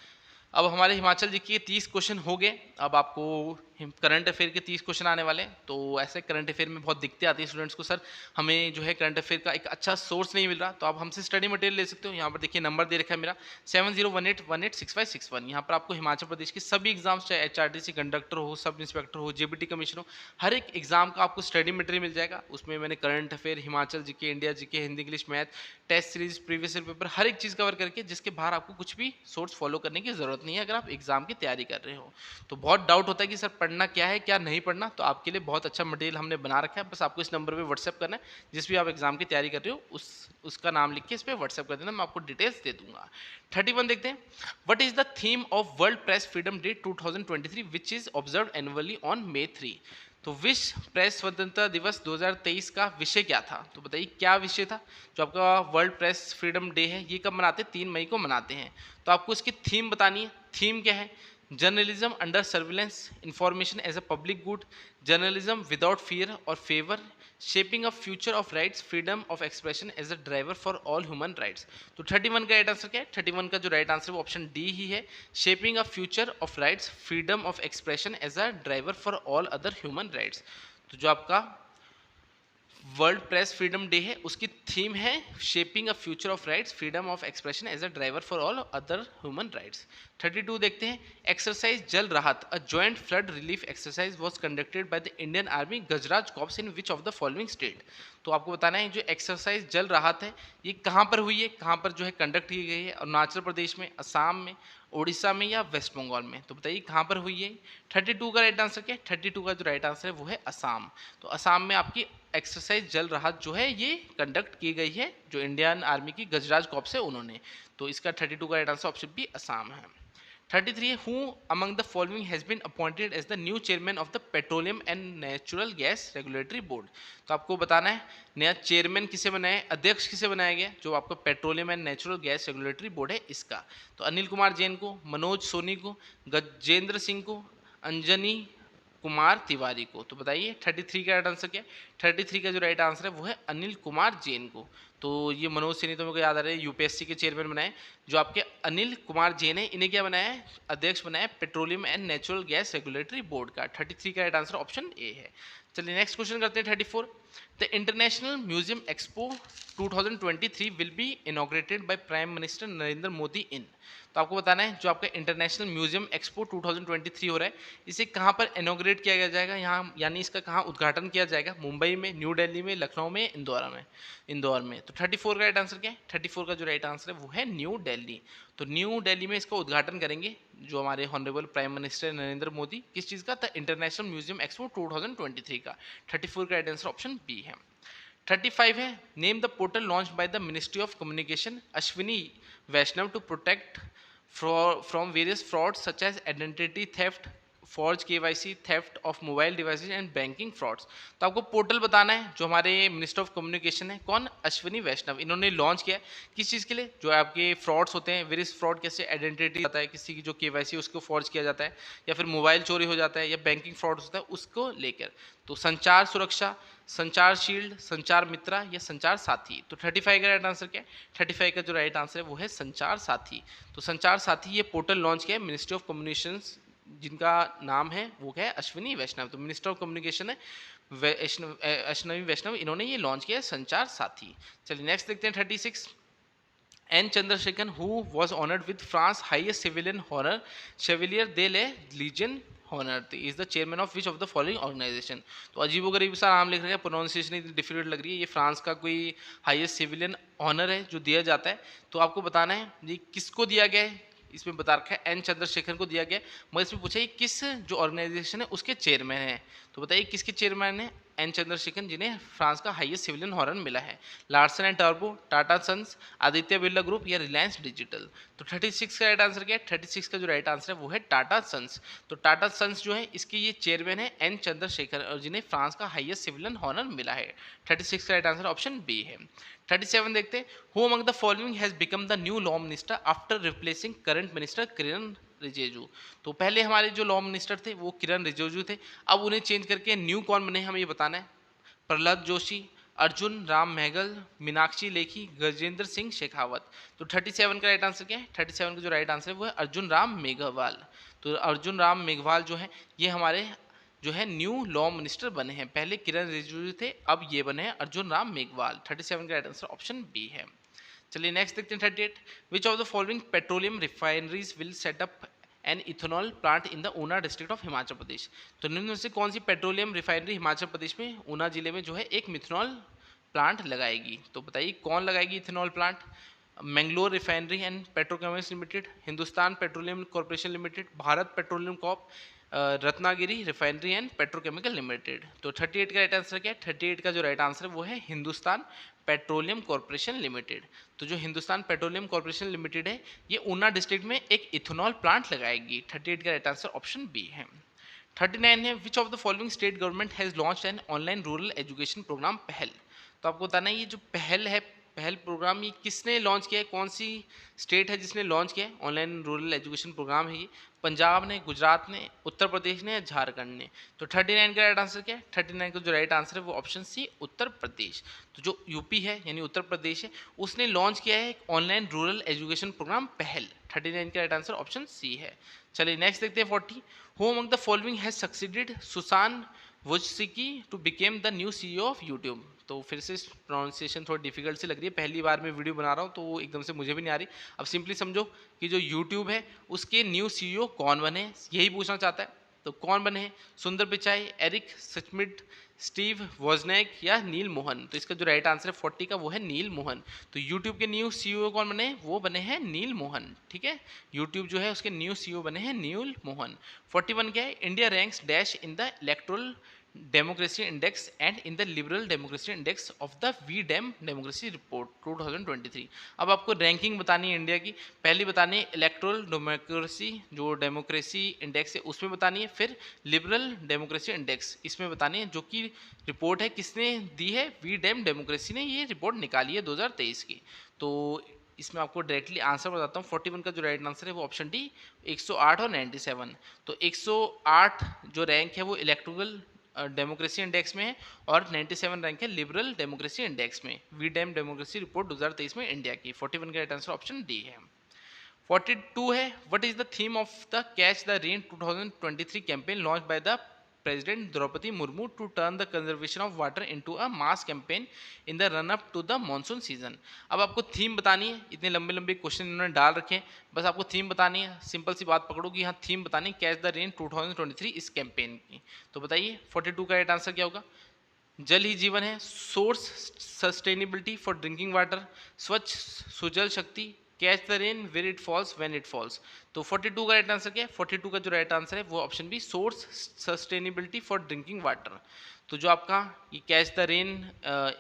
अब हमारे हिमाचल जी के 30 क्वेश्चन हो गए। अब आपको करंट अफेयर के 30 क्वेश्चन आने वाले हैं। तो ऐसे करंट अफेयर में बहुत दिक्कतें आती है स्टूडेंट्स को, सर हमें जो है करंट अफेयर का एक अच्छा सोर्स नहीं मिल रहा। तो आप हमसे स्टडी मटेरियल ले सकते हो। यहाँ पर देखिए नंबर दे रखा है मेरा 7018186561। यहाँ पर आपको हिमाचल प्रदेश के सभी एग्जाम्स, चाहे HRTC कंडक्टर हो, सब इंस्पेक्टर हो, JBT कमीशन हो, हर एक एग्जाम का आपको स्टडी मटेरियल मिल जाएगा। उसमें मैंने current affair, Himachal GK, India GK, Hindi English math, test series, previous year paper, हर एक चीज़ कवर करके, जिसके बाहर आपको कुछ भी सोर्स फॉलो करने की जरूरत नहीं है अगर आप एग्जाम की तैयारी कर रहे हो। तो बहुत डाउट होता है कि सर पढ़ना क्या है क्या नहीं पढ़ना, तो आपके लिए बहुत अच्छा मटेरियल हमने बना रखा है। बस आपको इस नंबर पे व्हाट्सएप करना है, जिस भी आप एग्जाम की तैयारी कर रहे हो उसका नाम लिख के इस पर व्हाट्सएप कर देना, मैं आपको डिटेल्स दे दूंगा। 31 देखते हैं। What is the theme of world press freedom day 2023 which is observe annually on May 3। तो विश्व प्रेस स्वतंत्रता दिवस 2023 का विषय क्या था, तो बताइए क्या विषय था। जो आपका वर्ल्ड प्रेस फ्रीडम डे है ये कब मनाते हैं, 3 मई को मनाते हैं। तो आपको इसकी थीम बतानी है। थीम क्या है, journalism under surveillance, information as a public good, journalism without fear और favour, shaping a future of rights, freedom of expression as a driver for all human rights. तो 31 का राइट आंसर क्या है, 31 का जो राइट आंसर है वो option D ही है, shaping a future of rights, freedom of expression as a driver for all other human rights. तो जो आपका वर्ल्ड प्रेस फ्रीडम डे है उसकी थीम है shaping a future of rights, freedom of expression as a driver for all other human rights. 32 देखते हैं। Exercise Jal Rahat, a joint flood relief exercise was conducted by the Indian army Gajraj corps in which of the following state. तो आपको बताना है जो exercise Jal राहत है ये कहाँ पर हुई है, कहाँ पर जो है कंडक्ट की गई है, अरुणाचल प्रदेश में, असम में, उड़ीसा में या वेस्ट बंगाल में। तो बताइए कहाँ पर हुई है। 32 का राइट आंसर क्या है, 32 का जो राइट आंसर है वो है असम। तो असम में आपकी एक्सरसाइज जल राहत जो है ये कंडक्ट की गई है, जो इंडियन आर्मी की गजराज कॉर्प्स है उन्होंने। तो इसका 32 का right answer option B Assam है। 33 है, who among the following has been appointed as the new chairman of the petroleum and natural gas regulatory board. तो आपको बताना है नया चेयरमैन किसे बनाया है, अध्यक्ष किसे बनाया गया, जो आपका petroleum and natural gas regulatory board है इसका। तो अनिल कुमार जैन को, मनोज सोनी को, गजेंद्र सिंह को, अंजनी कुमार तिवारी को। तो बताइए 33 का राइट आंसर क्या है। 33 का जो राइट आंसर है वो है अनिल कुमार जैन को। तो ये मनोज सिन्हा तो मेरे को याद आ रहा है यूपीएससी के चेयरमैन बनाए, जो आपके अनिल कुमार जैन है इन्हें क्या बनाया है, अध्यक्ष बनाया petroleum and natural gas regulatory board का। 33 का राइट आंसर ऑप्शन ए है। चलिए नेक्स्ट क्वेश्चन करते हैं 34। The international museum expo 2023 will be inaugurated by prime minister Narendra Modi in. तो आपको बताना है जो आपका इंटरनेशनल म्यूजियम एक्सपो 2023 हो रहा है इसे कहाँ पर इनॉग्रेट किया जाएगा, यहाँ यानी इसका कहाँ उद्घाटन किया जाएगा, मुंबई में, न्यू दिल्ली में, लखनऊ में, इंदौर में। तो 34 का राइट आंसर क्या है, 34 का जो राइट आंसर है वो है न्यू दिल्ली। तो न्यू दिल्ली में इसका उद्घाटन करेंगे जो हमारे honourable prime minister Narendra Modi, किस चीज़ का, द इंटरनेशनल म्यूजियम एक्सपो 2023 का। 34 का राइट आंसर ऑप्शन बी है। 35 है, name the portal launch by the ministry of communication Ashwini Vaishnaw to protect from various frauds such as identity theft, forge KYC, theft of mobile devices and banking frauds. तो आपको portal बताना है जो हमारे minister of communication है, कौन, अश्विनी वैष्णव, इन्होंने launch किया है किस चीज़ के लिए, जो आपके फ्रॉड्स होते हैं, वेरियस फ्रॉड, कैसे आइडेंटिटी आता है किसी की जो केवाईसी उसको फॉर्ज किया जाता है, या फिर मोबाइल चोरी हो जाता है, या बैंकिंग फ्रॉड होता है उसको लेकर। तो संचार सुरक्षा, संचार शील्ड, संचार मित्रा या संचार साथी। तो 35 का राइट आंसर क्या है, 35 का जो राइट आंसर है वो है संचार साथी। तो संचार साथी ये पोर्टल लॉन्च किया है मिनिस्ट्री ऑफ कम्युनिकेशंस, जिनका नाम है वो क्या है, अश्विनी वैष्णव। तो मिनिस्टर ऑफ कम्युनिकेशन है अश्विनी वैष्णव, इन्होंने ये लॉन्च किया है संचार साथी। चलिए नेक्स्ट देखते हैं 36। N Chandrasekhar who was honoured with France highest civilian honour chevalier de le legion honour is the chairman of which of the following organization. तो अजीबोगरीब सा नाम लिख रखा है, प्रोनाउंसिएशन इतनी डिफिकल्ट लग रही है। ये फ्रांस का कोई हाईएस्ट सिविलियन ऑनर है जो दिया जाता है। तो आपको बताना है ये किसको दिया गया है, इसमें बता रखा है एन चंद्रशेखर को दिया गया, मगर इसमें पूछा ये किस जो ऑर्गेनाइजेशन है उसके चेयरमैन है। तो बताइए किसके चेयरमैन है, एन चंद्रशेखर जिन्हें फ्रांस का हाईएस्ट सिविलियन हॉनर मिला है। लार्सन एंड टर्बो, टाटा सन्स, आदित्य बिरला ग्रुप या रिलायंस डिजिटल। तो 36 का राइट आंसर क्या है, 36 का जो राइट आंसर है वो है टाटा सन्स। तो टाटा सन्स जो है इसके ये चेयरमैन है एन चंद्रशेखर, और जिन्हें फ्रांस का हाईएस्ट सिविलियन हॉनर मिला है। 36 का राइट आंसर ऑप्शन बी है। 37 देखते हैं, who among the following has become the new law minister after replacing current minister Kiren Rijiju. तो पहले हमारे जो लॉ मिनिस्टर थे वो किरण रिजिजू थे, अब उन्हें चेंज करके न्यू कौन बने हमें ये बताना है। प्रहलाद जोशी, अर्जुन राम मेघल, मीनाक्षी लेखी, गजेंद्र सिंह शेखावत। तो 37 का राइट आंसर क्या है? 37 का जो राइट आंसर है वो है अर्जुन राम मेघवाल। तो अर्जुन राम मेघवाल जो है ये हमारे जो है न्यू लॉ मिनिस्टर बने हैं। पहले किरण रिजिजू थे, अब ये बने हैं अर्जुन राम मेघवाल। 37 का राइट आंसर ऑप्शन बी है। चलिए नेक्स्ट देखते हैं 38। Which of the following petroleum refineries will set up an ethanol plant in the Una district of Himachal Pradesh. तो निम्न में से कौन सी पेट्रोलियम रिफाइनरी हिमाचल प्रदेश में ऊना जिले में जो है एक मिथेनॉल प्लांट लगाएगी? तो बताइए कौन लगाएगी ethanol plant? Mangalore refinery and petrochemicals limited, Hindustan petroleum corporation limited, Bharat petroleum Corp, Ratnagiri refinery and petrochemical limited. तो 38 का राइट आंसर क्या है? 38 का जो राइट आंसर है वो है हिंदुस्तान पेट्रोलियम कॉर्पोरेशन लिमिटेड। तो जो हिंदुस्तान पेट्रोलियम कॉर्पोरेशन लिमिटेड है ये ऊना डिस्ट्रिक्ट में एक इथेनॉल प्लांट लगाएगी। 38 का राइट आंसर ऑप्शन बी है। 39 है which of the following state government has launched an online rural education programme Pahal. तो आपको बताना है ये जो पहल है, पहल प्रोग्राम, ये किसने लॉन्च किया है? कौन सी स्टेट है जिसने लॉन्च किया है? ऑनलाइन रूरल एजुकेशन प्रोग्राम है ये। पंजाब ने, गुजरात ने, उत्तर प्रदेश ने या झारखंड ने? तो 39 का राइट आंसर क्या है? 39 का जो राइट आंसर है वो ऑप्शन सी उत्तर प्रदेश। तो जो यूपी है यानी उत्तर प्रदेश है उसने लॉन्च किया है एक ऑनलाइन रूरल एजुकेशन प्रोग्राम पहल। 39 का राइट आंसर ऑप्शन सी है। चलिए नेक्स्ट देखते हैं 40। Who among the following has succeeded Susan Wojcicki to become the new CEO of YouTube. तो फिर से प्रोनाउंसिएशन थोड़ी डिफिकल्ट सी लग रही है, पहली बार मैं वीडियो बना रहा हूँ तो एकदम से मुझे भी नहीं आ रही। अब सिंपली समझो कि जो यूट्यूब है उसके न्यू सीईओ कौन बने, यही पूछना चाहता है। तो कौन बने हैं? सुंदर पिचाई, एरिक सचमिट, स्टीव वॉजनेक या नील मोहन? तो इसका जो राइट आंसर है 40 का वो है नील मोहन। तो यूट्यूब के न्यू सीईओ कौन बने? वो बने हैं नील मोहन। ठीक है, यूट्यूब जो है उसके न्यू सीईओ बने हैं नील मोहन। 41 क्या है? India ranks dash in the electoral democracy index and in the liberal democracy index of the V Dem democracy report 2023। अब आपको रैंकिंग बतानी है इंडिया की। पहली बतानी है इलेक्टोरल डेमोक्रेसी जो डेमोक्रेसी इंडेक्स है उसमें बतानी है, फिर लिबरल डेमोक्रेसी इंडेक्स इसमें बतानी है, जो कि रिपोर्ट है किसने दी है? वी डेम डेमोक्रेसी ने ये रिपोर्ट निकाली है 2023 की। तो इसमें आपको डायरेक्टली आंसर बताता हूँ। 41 का जो राइट आंसर है वो ऑप्शन डी 108 और 97। तो 108 जो रैंक है वो इलेक्टोरल डेमोक्रेसी इंडेक्स में है और 97 रैंक है लिबरल डेमोक्रेसी इंडेक्स में, वी डेम डेमोक्रेसी रिपोर्ट 2023 में इंडिया की। 41 का राइट आंसर ऑप्शन डी है। 42 है what is the theme of the catch the rain 2023 campaign launch by the president Droupadi Murmu to turn the conservation of water into a mass campaign in the run up to the monsoon season. अब आपको theme बतानी है, इतने लंबे लंबे question इन्होंने डाल रखे हैं, बस आपको थीम बतानी है। सिंपल सी बात पकड़ो कि हाँ थीम बतानी है कैच द रेन 2023 इस कैंपेन की। तो बताइए 42 का राइट आंसर क्या होगा? जल ही जीवन है, source sustainability for drinking water, Swachh Sujal Shakti, catch the rain where it falls when it falls. तो 42 का राइट आंसर क्या है? 42 का जो राइट आंसर है वो option B source sustainability for drinking water. तो जो आपका ये कैच द रेन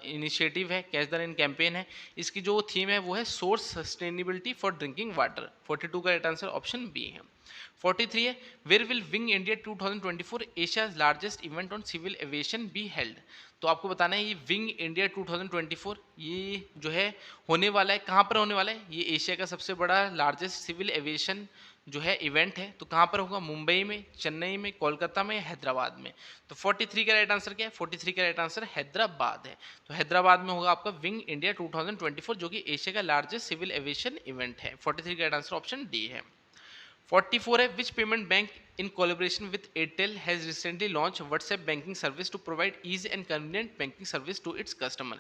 इनिशिएटिव है, कैच द रेन कैंपेन है, इसकी जो थीम है वो है source sustainability for drinking water. 42 का राइट आंसर ऑप्शन बी है। 43 है where will wing India 2024 Asia's largest event on civil aviation be held. तो आपको बताना है ये विंग इंडिया 2024 ये जो है होने वाला है, कहाँ पर होने वाला है? ये एशिया का सबसे बड़ा लार्जेस्ट सिविल एविएशन जो है इवेंट है। तो कहाँ पर होगा? मुंबई में, चेन्नई में, कोलकाता में, हैदराबाद में। तो 43 का राइट आंसर क्या है? 43 का राइट आंसर हैदराबाद है। तो हैदराबाद में होगा आपका विंग इंडिया 2024 जो कि एशिया का लार्जेस्ट सिविल एविएशन इवेंट है। 43 का राइट आंसर ऑप्शन डी है। 44 है विच payment bank in collaboration with Airtel has recently launched WhatsApp banking service to provide easy and convenient banking service to its customer।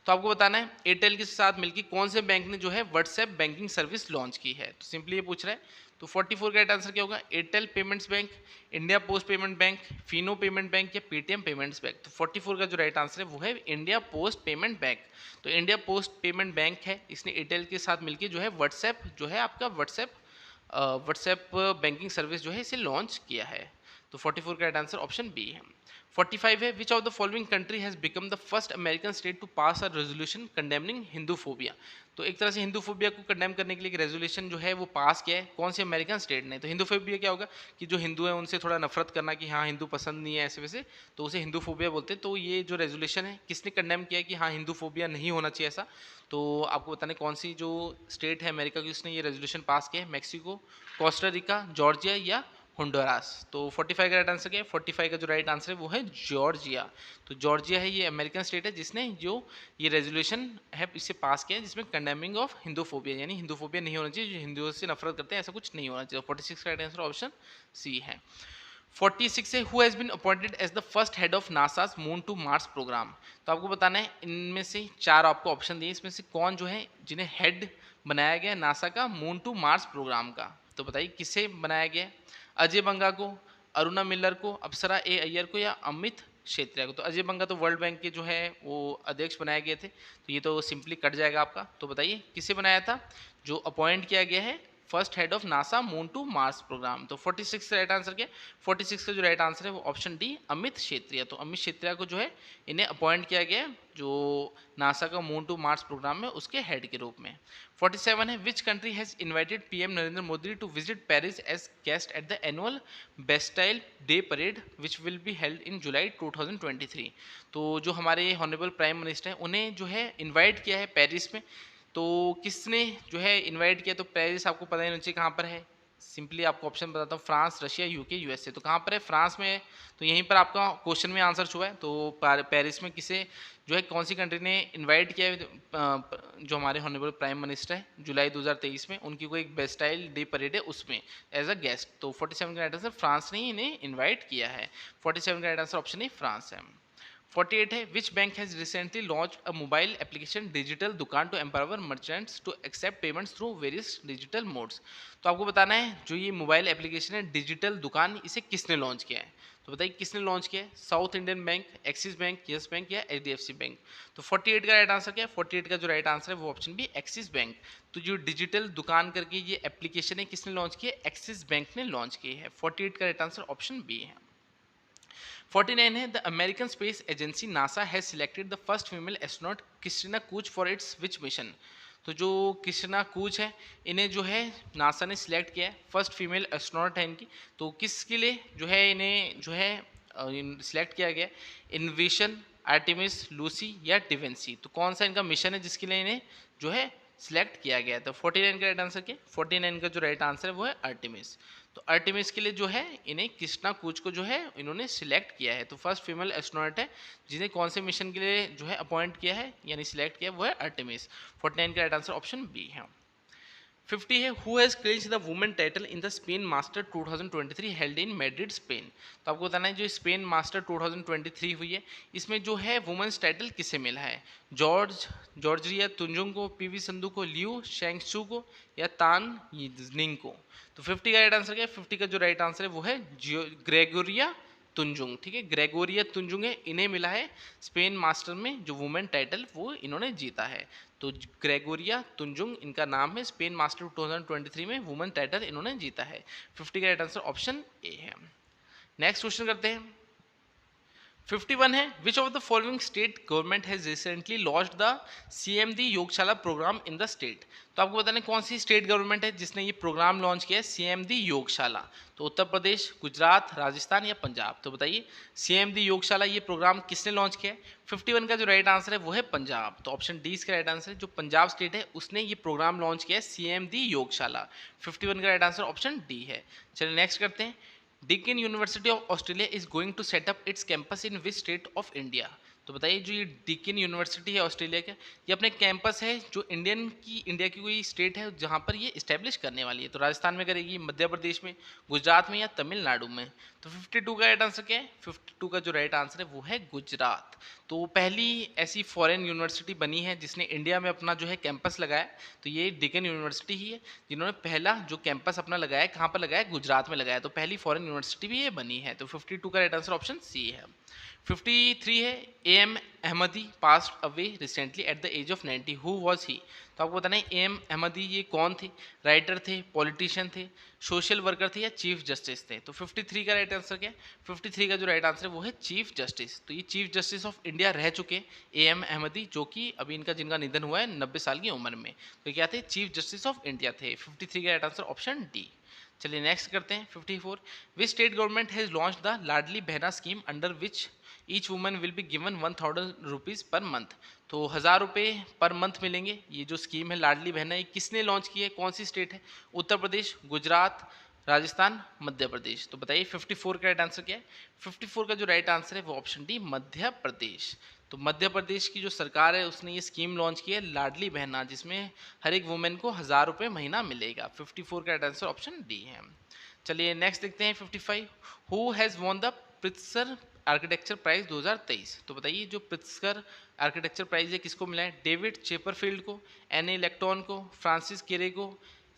तो आपको बताना है Airtel के साथ मिलकर कौन से बैंक ने जो है WhatsApp बैंकिंग सर्विस लॉन्च की है। तो सिंपली ये पूछ रहा है। तो 44 का राइट आंसर क्या होगा? Airtel payments bank, India post payment bank, Fino payment bank या पेटीएम पेमेंट्स बैंक। तो 44 का जो राइट आंसर है वो है इंडिया पोस्ट पेमेंट बैंक। तो इंडिया पोस्ट पेमेंट बैंक है, इसने एयरटेल के साथ मिलकर जो है WhatsApp जो है आपका व्हाट्सएप बैंकिंग सर्विस जो है इसे लॉन्च किया है। तो 44 का राइट आंसर ऑप्शन बी है। 45 है which of the following country has become the first American state to pass a resolution condemning Hinduphobia. तो एक तरह से हिंदूफोबिया को कंडेम करने के लिए एक रेजोल्यूशन जो है वो पास किया है, कौन से अमेरिकन स्टेट ने? तो हिंदूफोबिया क्या होगा कि जो हिंदू है उनसे थोड़ा नफरत करना कि हाँ हिंदू पसंद नहीं है ऐसे वैसे, तो उसे हिंदूफोबिया बोलते हैं। तो ये जो रेजोल्यूशन है किसने कंडेम किया है कि हाँ हिंदूफोबिया नहीं होना चाहिए ऐसा? तो आपको बताने कौन सी जो स्टेट है अमेरिका की उसने ये रेजोल्यूशन पास किया है? मैक्सिको, कोस्टा रिका, जॉर्जिया या होंडुरास। तो 45 का राइट आंसर क्या है? 45 का जो राइट आंसर है वो है जॉर्जिया। तो जॉर्जिया है ये अमेरिकन स्टेट है जिसने जो ये रेजोल्यूशन है इसे पास किया है जिसमें कंडेमिंग ऑफ हिंदूफोबिया, यानी हिंदूफोबिया नहीं होना चाहिए, जो हिंदुओं से नफरत करते हैं ऐसा कुछ नहीं होना चाहिए। 46 का राइट आंसर ऑप्शन सी है। 46 है who has been appointed as the first head of NASA's moon to Mars programme. तो आपको बताना है इनमें से चार आपको ऑप्शन दिए, इसमें से कौन जो है जिन्हें हेड बनाया गया नासा का मून टू मार्स प्रोग्राम का। तो बताइए किसे बनाया गया है? अजय बंगा को, अरुणा मिल्लर को, अप्सरा ए अय्यर को या अमित क्षेत्रिया को। तो अजय बंगा तो वर्ल्ड बैंक के जो है वो अध्यक्ष बनाए गए थे, तो ये तो सिंपली कट जाएगा आपका। तो बताइए किसे बनाया था जो अपॉइंट किया गया है first head of NASA moon to Mars programme. तो 46 का राइट आंसर क्या? 46 का जो राइट आंसर है वो ऑप्शन डी अमित क्षेत्रिया। तो अमित क्षेत्रिया को जो है इन्हें अपॉइंट किया गया है जो नासा का मून टू मार्स प्रोग्राम में उसके हेड के रूप में। 47 है which country has invited PM Narendra Modi to visit Paris as guest at the annual Bastille day parade which will be held in July 2023। तो जो हमारे हॉनरेबल प्राइम मिनिस्टर हैं उन्हें जो है इन्वाइट किया है पेरिस में। तो किसने जो है इनवाइट किया? तो पेरिस आपको पता ही नीचे कहाँ पर है, सिंपली आपको ऑप्शन बताता हूँ, फ्रांस, रशिया, यूके, यूएसए। तो कहाँ पर है? फ्रांस में है। तो यहीं पर आपका क्वेश्चन में आंसर छुआ है। तो पेरिस में किसे जो है कौन सी कंट्री ने इनवाइट किया है जो हमारे हॉनरेबल प्राइम मिनिस्टर है जुलाई 2023 में, उनकी कोई एक बेस्टाइल डे परेड है उसमें एज अ गेस्ट। तो 47 का राइट आंसर फ्रांस ने इन्हें इन्वाइट किया है। 47 का right answer option A France है। 48 है which bank has recently launch a mobile application digital Dukaan to empower merchants to accept payments through various digital modes. तो आपको बताना है जो ये मोबाइल एप्लीकेशन है डिजिटल दुकान, इसे किसने लॉन्च किया है? तो बताइए किसने लॉन्च किया है? South Indian bank, axis bank, yes bank या एचडीएफसी बैंक। तो 48 का राइट आंसर क्या है? 48 का जो राइट आंसर है वो ऑप्शन बी एक्सिस बैंक। तो जो डिजिटल दुकान करके ये एप्लीकेशन है किसने लॉन्च की है? एक्सिस बैंक ने लॉन्च की है। 48 का राइट आंसर ऑप्शन बी है। 49 है the American space agency NASA has selected the first female astronaut Christina Cooch for its which mission. तो जो क्रिस्टिना कूच है इन्हें जो है नासा ने सिलेक्ट किया है, फर्स्ट फीमेल एस्ट्रोनॉट है इनकी। तो किसके लिए जो है इन्हें जो है सिलेक्ट किया गया? इन्विशन, आर्टिमिस, लूसी या डिवेंसी। तो कौन सा इनका मिशन है जिसके लिए इन्हें जो है सिलेक्ट किया गया? तो 49 का राइट आंसर क्या? 49 का जो राइट आंसर है वो है आर्टिमिस। तो आर्टिमिस के लिए जो है इन्हें कृष्णा कूच को जो है इन्होंने सिलेक्ट किया है। तो फर्स्ट फीमेल एस्ट्रोनॉट है जिन्हें कौन से मिशन के लिए जो है अपॉइंट किया है यानी सिलेक्ट किया है वो है आर्टिमिस। 49 का राइट आंसर ऑप्शन बी है। 50 है who has clinch the women title in the Spain master 2023 held in Madrid Spain. तो आपको बताना है जो स्पेन मास्टर 2023 हुई है इसमें जो है वुमेन्स टाइटल किसे मिला है? जॉर्जिया तुंजुंग को, पीवी संधू को, लियू शेंगशू को या तान यिंग को। तो 50 का राइट आंसर क्या है? 50 का जो राइट आंसर है वो है ग्रेगोरिया तुंजुंग। ठीक है, ग्रेगोरिया तुंजुंग है, इन्हें मिला है स्पेन मास्टर में जो वुमेन टाइटल वो इन्होंने जीता है। तो ग्रेगोरिया तुंजुंग इनका नाम है, स्पेन मास्टर 2023 में वुमेन टाइटल इन्होंने जीता है। 50 का राइट आंसर ऑप्शन ए है। नेक्स्ट क्वेश्चन करते हैं। 51 है which of the following state government has recently launched the CMD Yogshala program in the state. तो आपको बताना कौन सी स्टेट गवर्नमेंट है जिसने ये प्रोग्राम लॉन्च किया है सीएमडी योगशाला। तो उत्तर प्रदेश, गुजरात, राजस्थान या पंजाब। तो बताइए सीएमडी योगशाला ये प्रोग्राम किसने लॉन्च किया है? 51 का जो राइट आंसर है वो है पंजाब। तो ऑप्शन डी इसका राइट आंसर है, जो पंजाब स्टेट है उसने ये प्रोग्राम लॉन्च किया है सीएमडी योगशाला। 51 का राइट आंसर ऑप्शन डी है। चलिए नेक्स्ट करते हैं। Deakin university of Australia is going to set up its campus in which state of India. तो बताइए जो ये डिकिन यूनिवर्सिटी है ऑस्ट्रेलिया का, ये अपने कैंपस है जो इंडिया की कोई स्टेट है जहाँ पर ये इस्टेब्लिश करने वाली है। तो राजस्थान में करेगी, मध्य प्रदेश में, गुजरात में या तमिलनाडु में। तो 52 का राइट आंसर क्या है? 52 का जो राइट आंसर है वो है गुजरात। तो पहली ऐसी फॉरेन यूनिवर्सिटी बनी है जिसने इंडिया में अपना जो है कैंपस लगाया, तो ये डिकिन यूनिवर्सिटी ही है जिन्होंने पहला जो कैंपस अपना लगाया कहाँ पर लगाया? गुजरात में लगाया। तो पहली फॉरेन यूनिवर्सिटी भी ये बनी है। तो 52 का राइट आंसर ऑप्शन सी है। 53 है M Ahmadi passed away recently at the age of 90 who was he. तो आपको बताना है एम अहमदी ये कौन थे? राइटर थे, पॉलिटिशियन थे, सोशल वर्कर थे या चीफ जस्टिस थे। तो 53 का राइट आंसर क्या है? 53 का जो राइट आंसर है वो है चीफ जस्टिस। तो ये चीफ जस्टिस ऑफ इंडिया रह चुके एम अहमदी, जो कि अभी जिनका निधन हुआ है 90 साल की उम्र में। तो क्या थे? चीफ जस्टिस ऑफ इंडिया थे। 53 का राइट आंसर ऑप्शन डी। चलिए नेक्स्ट करते हैं। 54 which state government has launch the Ladli Behna scheme under which each woman will be given 1000 rupees per month. तो 1000 रुपये पर मंथ मिलेंगे। ये जो स्कीम है लाडली बहना ये किसने लॉन्च की है? कौन सी स्टेट है? उत्तर प्रदेश, गुजरात, राजस्थान, मध्य प्रदेश। तो बताइए 54 का राइट आंसर क्या है? 54 का जो राइट आंसर है वो ऑप्शन डी मध्य प्रदेश। तो मध्य प्रदेश की जो सरकार है उसने ये स्कीम लॉन्च की है लाडली बहना, जिसमें हर एक वुमेन को 1000 रुपये महीना मिलेगा। 54 का राइट आंसर ऑप्शन डी है। चलिए नेक्स्ट देखते हैं 55। Who has won the Pritzker architecture prize 2023? तो बताइए जो प्रित्जकर आर्किटेक्चर प्राइज है किसको मिला है? डेविड चेपरफील्ड को, एने इलेक्ट्रॉन को, फ्रांसिस केरे को,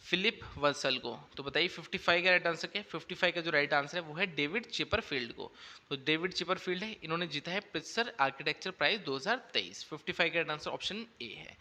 फिलिप वर्सल को। तो बताइए 55 का राइट आंसर क्या है? 55 का जो राइट आंसर है वो है डेविड चिपरफील्ड को। तो डेविड चिपरफील्ड है, इन्होंने जीता है प्रित्जकर आर्किटेक्चर प्राइज 2023। 55 का राइट आंसर ऑप्शन ए है।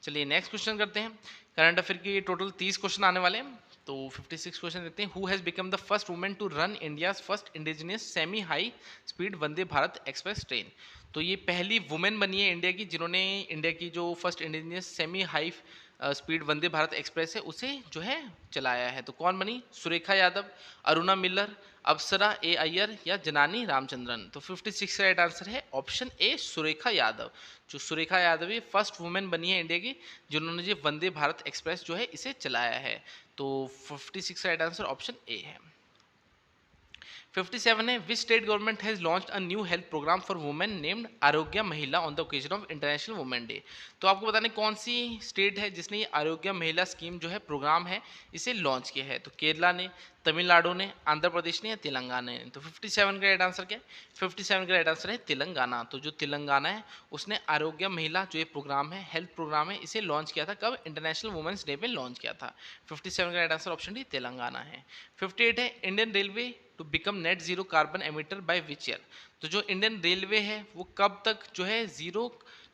चलिए नेक्स्ट क्वेश्चन करते हैं। करंट अफेयर के टोटल 30 क्वेश्चन आने वाले हैं। तो 56 क्वेश्चन देखते हैं। Who has become the first women to run India's first indigenous semi high speed Vande Bharat express train? तो ये पहली वुमेन बनी है इंडिया की जिन्होंने इंडिया की जो first indigenous semi high speed Vande Bharat express है उसे जो है चलाया है। तो कौन बनी? सुरेखा यादव, अरुणा मिल्लर, अप्सरा ए अय्यर या जनानी रामचंद्रन? तो 56 का राइट आंसर है ऑप्शन ए सुरेखा यादव। जो सुरेखा यादव ये फर्स्ट वुमेन बनी है इंडिया की जिन्होंने ये वंदे भारत एक्सप्रेस जो है इसे चलाया है। तो 56 का राइट आंसर ऑप्शन ए है। 57 है which state government has launched a new health programme for women named Aarogya Mahila on the occasion of international women day? तो आपको बताना है कौन सी स्टेट है जिसने ये आरोग्य महिला स्कीम जो है प्रोग्राम है इसे लॉन्च किया है? तो केरला ने, तमिलनाडु ने, आंध्र प्रदेश ने या तेलंगाना ने? तो 57 का राइट आंसर क्या है? 57 का राइट आंसर है तेलंगाना। तो जो तेलंगाना है उसने आरोग्य महिला जो ये प्रोग्राम है, हेल्थ प्रोग्राम है, इसे लॉन्च किया था कब? इंटरनेशनल वुमेंस डे पे लॉन्च किया था। 57 का right answer option D Telangana है। 58 है Indian railway to become net zero carbon emitter by which year? तो जो इंडियन रेलवे है वो कब तक जो है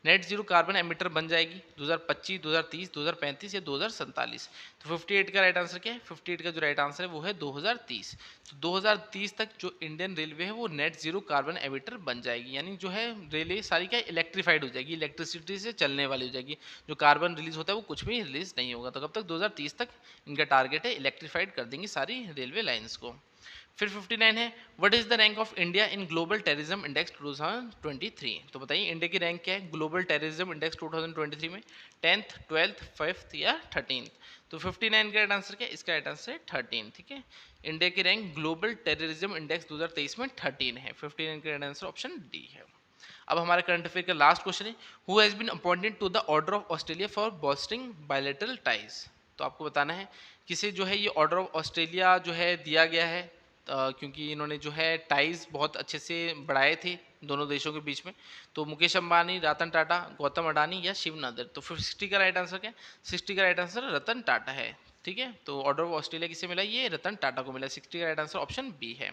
नेट जीरो कार्बन एमिटर बन जाएगी? 2025, 2030, 2035 या 2047? तो 58 का राइट आंसर क्या है? 58 का जो राइट आंसर है वो है 2030। तो 2030 तक जो इंडियन रेलवे है वो नेट जीरो कार्बन एमिटर बन जाएगी, यानी जो है रेलवे सारी क्या इलेक्ट्रीफाइड हो जाएगी, इलेक्ट्रिसिटी से चलने वाली हो जाएगी। जो कार्बन रिलीज होता है वो कुछ भी रिलीज नहीं होगा। तो कब तक? 2030 तक इनका टारगेट है, इलेक्ट्रीफाइड कर देंगी सारी रेलवे लाइन्स को। फिर 59 है what is the rank of India in global terrorism index 2023? तो बताइए इंडिया की रैंक क्या है ग्लोबल टेररिज्म इंडेक्स 2023 में? 10th, 12th, 5th या 13th? तो 59 का राइट आंसर क्या है? इसका राइट आंसर है 13। ठीक है, इंडिया की रैंक ग्लोबल टेररिज्म इंडेक्स 2023 में 13 है। 59 का राइट आंसर ऑप्शन डी है। अब हमारे करंट अफेयर का लास्ट क्वेश्चन है who has been appointed to the order of Australia for boosting bilateral ties? तो आपको बताना है किसे जो है ये ऑर्डर ऑफ ऑस्ट्रेलिया जो है दिया गया है क्योंकि इन्होंने जो है टाइज बहुत अच्छे से बढ़ाए थे दोनों देशों के बीच में। तो मुकेश अंबानी, रतन टाटा, गौतम अडानी या शिव नादर? तो 60 का राइट आंसर क्या है? 60 का राइट आंसर रतन टाटा है। ठीक है, तो ऑर्डर ऑफ ऑस्ट्रेलिया किसे मिला? ये रतन टाटा को मिला। 60 का राइट आंसर ऑप्शन बी है।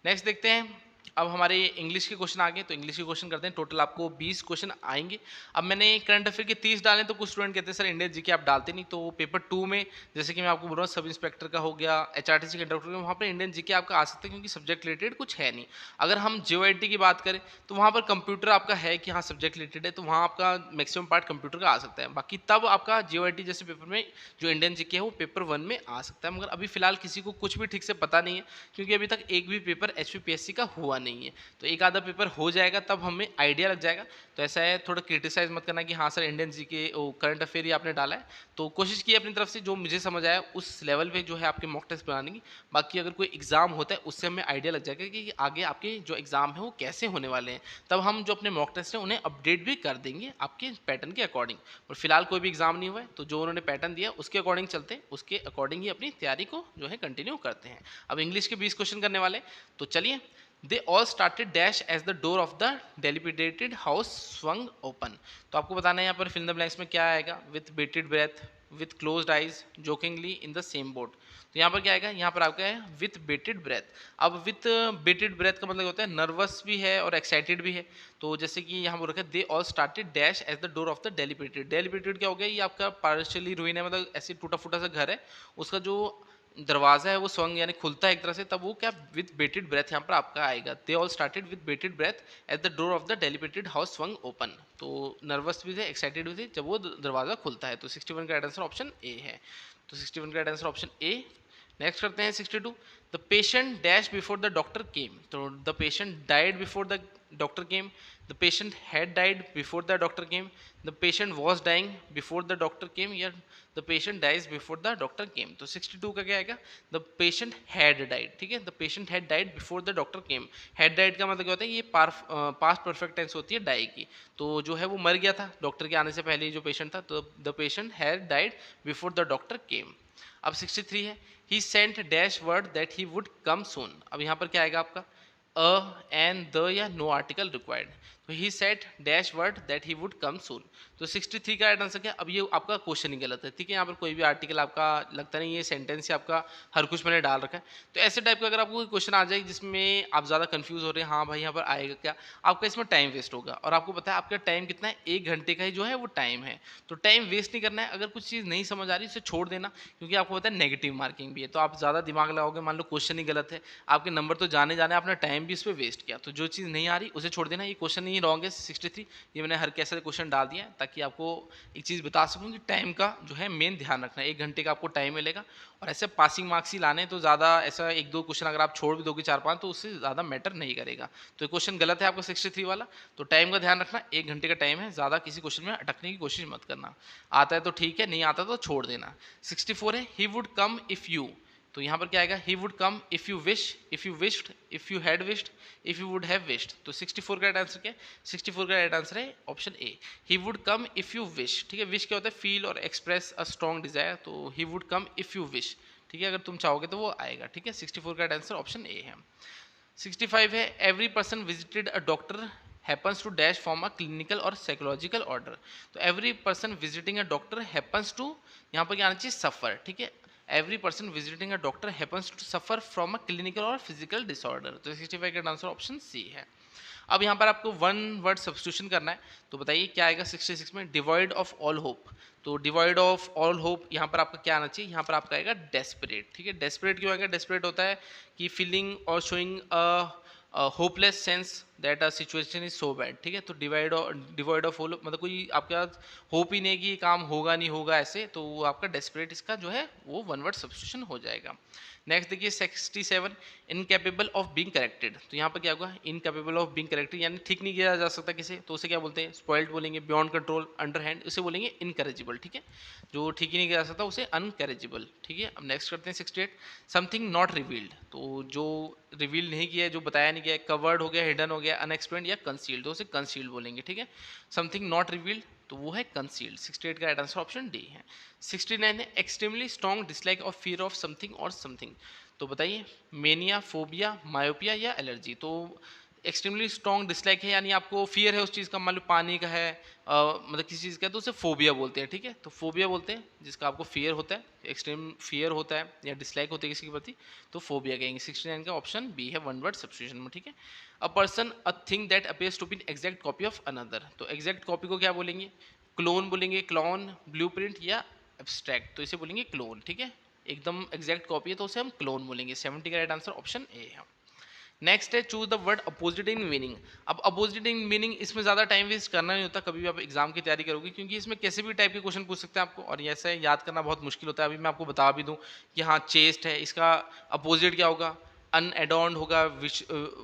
नेक्स्ट देखते हैं। अब हमारे इंग्लिश के क्वेश्चन आ गए, तो इंग्लिश के क्वेश्चन करते हैं। टोटल आपको 20 क्वेश्चन आएंगे। अब मैंने करंट अफेयर के 30 डाले, तो कुछ स्टूडेंट कहते हैं सर इंडियन जीके आप डालते नहीं। तो पेपर 2 में जैसे कि मैं आपको बोल रहा हूँ सब इंस्पेक्टर का हो गया, एचआरटीसी कंडक्टर का, वहाँ पर इंडियन जीके आपका आ सकता है क्योंकि सब्जेक्ट रिलेटेड कुछ है नहीं। अगर हम जीओआईटी की बात करें तो वहाँ पर कंप्यूटर आपका है कि हाँ सब्जेक्ट रिलेटेड है, तो वहाँ आपका मैक्सिमम पार्ट कंप्यूटर का आ सकता है। बाकी तब आपका जीओआईटी जैसे पेपर में जो इंडियन जीके है वो पेपर 1 में आ सकता है। मगर अभी फिलहाल किसी को कुछ भी ठीक से पता नहीं है क्योंकि अभी तक एक भी पेपर एचपीपीएससी का हुआ नहीं है। तो एक आधा पेपर हो जाएगा तब हमें आइडिया लग जाएगा। तो ऐसा है, थोड़ा क्रिटिसाइज मत करना कि हाँ sir Indian GK current affair ही आपने डाला है। तो कोशिश की अपनी तरफ से जो मुझे समझ आया उस लेवल पे जो है आपके मॉक टेस्ट बनाने की। बाकी अगर कोई एग्जाम होता है उससे हमें आइडिया लग जाएगा कि आगे आपके जो एग्जाम है वो कैसे होने वाले हैं। तब हम जो अपने मॉक टेस्ट हैं उन्हें अपडेट भी कर देंगे आपके पैटर्न के अकॉर्डिंग। और फिलहाल कोई भी एग्जाम नहीं हुआ है तो जो उन्होंने पैटर्न दिया उसके अकॉर्डिंग चलते हैं, उसके अकॉर्डिंग ही अपनी तैयारी को जो है कंटिन्यू करते हैं। अब इंग्लिश के 20 क्वेश्चन करने वाले, तो चलिए। They all started dash as the door of the dilapidated house swung open। तो आपको बताना है यहाँ पर fill in the blanks में क्या आएगा? With bated breath, with closed eyes, jokingly in the same boat। तो यहाँ पर क्या आएगा? यहाँ पर आपका है with bated breath। अब with bated breath का मतलब होता है नर्वस भी है और एक्साइटेड भी है। तो जैसे कि यहाँ पर रखा है they all started dash as the door of the dilapidated। dilapidated क्या हो गया? ये आपका partially ruin है, मतलब ऐसे टूटा फूटा सा घर है, उसका जो दरवाजा है वो स्वंग यानी खुलता है एक तरह से, तब वो क्या विद बेटेड ब्रेथ यहाँ पर आपका आएगा। They all started with bated breath at the door of the deliberated house swung open. तो नर्वस भी थे, एक्साइटेड भी थे जब वो दरवाजा खुलता है। तो 61 का आंसर ऑप्शन ए है। तो 61 का आंसर ऑप्शन ए। नेक्स्ट करते हैं 62। The patient dash before the doctor came. तो the patient died before the doctor came, the patient had died before the doctor came, the patient was dying before the doctor came, या the patient dies before the doctor came। तो 62 का क्या आएगा, the patient had died, ठीक है, the patient had died before the doctor came। had died का मतलब क्या होता है, ये पास्ट परफेक्ट टेंस होती है die की, तो जो है वो मर गया था डॉक्टर के आने से पहले ही जो पेशेंट था, तो the patient had died before the doctor came। अब 63 है, he sent dash word that he would come soon। अब यहाँ पर क्या आएगा आपका, अ एंड द या नो आर्टिकल रिक्वायर्ड, तो he set dash word that he would come soon. तो 63 का राइट आंसर क्या, अब ये आपका क्वेश्चन ही गलत है, ठीक है, यहाँ पर कोई भी आर्टिकल आपका लगता नहीं, ये सेंटेंस ही आपका हर कुछ मैंने डाल रखा है। तो ऐसे टाइप का अगर आपको कोई क्वेश्चन आ जाए जिसमें आप ज़्यादा कंफ्यूज हो रहे हैं, हाँ भाई यहाँ पर आएगा क्या, आपका इसमें टाइम वेस्ट होगा, और आपको पता है आपका टाइम कितना है, 1 घंटे का ही जो है वो टाइम है। तो टाइम वेस्ट नहीं करना है, अगर कुछ चीज़ नहीं समझ आ रही उसे छोड़ देना, क्योंकि आपको पता है नेगेटिव मार्किंग भी है, तो आप ज़्यादा दिमाग लगाओगे, मान लो क्वेश्चन ही गलत है, आपके नंबर तो जाने जाने, आपने टाइम भी इस पर वेस्ट किया। तो जो चीज़ नहीं आ रही उसे छोड़ देना, ये क्वेश्चन ही रॉन्ग है 63, ये मैंने हर कैसे क्वेश्चन डाल दिया है ताकि आपको एक चीज़ बता सकूं कि टाइम का जो है मेन ध्यान रखना है, 1 घंटे का आपको टाइम मिलेगा, और ऐसे पासिंग मार्क्स ही लाने, तो ज़्यादा ऐसा 1-2 क्वेश्चन अगर आप छोड़ भी दोगे 4-5 तो उससे ज़्यादा मैटर नहीं करेगा। तो ये क्वेश्चन गलत है आपका 63 वाला, तो टाइम का ध्यान रखना, 1 घंटे का टाइम है, ज़्यादा किसी क्वेश्चन में अटकने की कोशिश मत करना, आता है तो ठीक है, नहीं आता तो छोड़ देना। 64 है, ही वुड कम इफ़ यू, तो यहाँ पर क्या आएगा, ही would come if you wish, if you wished, if you had wished, if you would have wished. तो 64 का राइट आंसर क्या है, 64 का राइट आंसर है option A, he would come if you wish, ठीक है, विश क्या होता है, फील और एक्सप्रेस अ स्ट्रॉन्ग डिजायर, तो ही would come if you wish, ठीक है, अगर तुम चाहोगे तो वो आएगा, ठीक है, 64 का राइट आंसर ऑप्शन ए है। 65 है, every person visited a doctor happens to dash from a clinical or psychological order, तो every person visiting a doctor happens to, यहाँ पर क्या आना चाहिए, suffer, ठीक है, every person visiting a doctor happens to suffer from a clinical or physical disorder, तो 65 का आंसर ऑप्शन सी है। अब यहाँ पर आपको वन वर्ड सब्स्टिट्यूशन करना है, तो बताइए क्या आएगा 66 में, डिवॉइड ऑफ ऑल होप, तो डिवॉइड ऑफ ऑल होप यहाँ पर आपका क्या आना चाहिए, यहाँ पर आपका आएगा डेस्परेट, ठीक है, डेस्परेट क्यों आएगा, डेस्परेट होता है कि फीलिंग और showing hopeless sense that a situation is so bad, ठीक है, तो डिवाइड ऑफ होप मतलब कोई आपके पास होप ही नहीं कि काम होगा नहीं होगा ऐसे, तो वो आपका डेस्परेट इसका जो है वो वन वर्ड सब्स्टिट्यूशन हो जाएगा। नेक्स्ट देखिए 67, इनकेपेबल ऑफ बीइंग करेक्टेड, तो यहाँ पर क्या होगा, इनकेपेबल ऑफ बीइंग करेक्टेड यानी ठीक नहीं किया जा सकता किसे, तो उसे क्या बोलते हैं, स्पॉइल्ड बोलेंगे, बियॉन्ड कंट्रोल, अंडरहैंड, उसे बोलेंगे इनकरेजिबल, ठीक है, जो ठीक ही नहीं किया जा सकता उसे अनकरेजिबल, ठीक है। अब नेक्स्ट करते हैं 68, समथिंग नॉट रिवील्ड, तो जो रिवील नहीं किया है, जो बताया नहीं गया, कवर्ड हो गया, हिडन हो गया, अनएक्सप्लेन्ड या कंसील्ड, तो उसे कंसील्ड बोलेंगे, ठीक है, समथिंग नॉट रिवील्ड तो वो है कंसील्ड। 68 का राइट आंसर ऑप्शन डी है। 69 है, एक्सट्रीमली स्ट्रॉन्ग डिसलाइक और फियर ऑफ समथिंग और समथिंग, तो बताइए मेनिया, फोबिया, मायोपिया या एलर्जी, तो एक्सट्रीमली स्ट्रॉन्ग डिसलाइक है यानी आपको फियर है उस चीज़ का, मान लो पानी का है, मतलब किसी चीज़ का है, तो उसे फोबिया बोलते हैं, ठीक है, तो फोबिया बोलते हैं जिसका आपको फियर होता है, एक्सट्रीम फियर होता है या डिसलाइक होती है किसी के प्रति, तो फोबिया कहेंगे। 69 का ऑप्शन बी है वन वर्ड सब्स्टिट्यूशन में, ठीक है। A person a thing that appears to be exact copy of another, तो एग्जैक्ट कॉपी को क्या बोलेंगे, क्लोन बोलेंगे, क्लॉन, ब्लूप्रिंट या एब्स्ट्रैक्ट, तो इसे बोलेंगे क्लोन, ठीक है, एकदम एग्जैक्ट कॉपी है तो उसे हम क्लोन बोलेंगे। 70 का राइट आंसर ऑप्शन ए है। नेक्स्ट है choose the word opposite in meaning. अब अपोजिट इन मीनिंग इसमें ज़्यादा टाइम वेस्ट करना नहीं होता कभी भी आप एग्जाम की तैयारी करोगे, क्योंकि इसमें कैसे भी टाइप के क्वेश्चन पूछ सकते हैं आपको, और ऐसे याद करना बहुत मुश्किल होता है। अभी मैं आपको बता भी दूं कि हाँ चेस्ट है, इसका अपोजिट क्या होगा, अनएडॉर्न्ड होगा,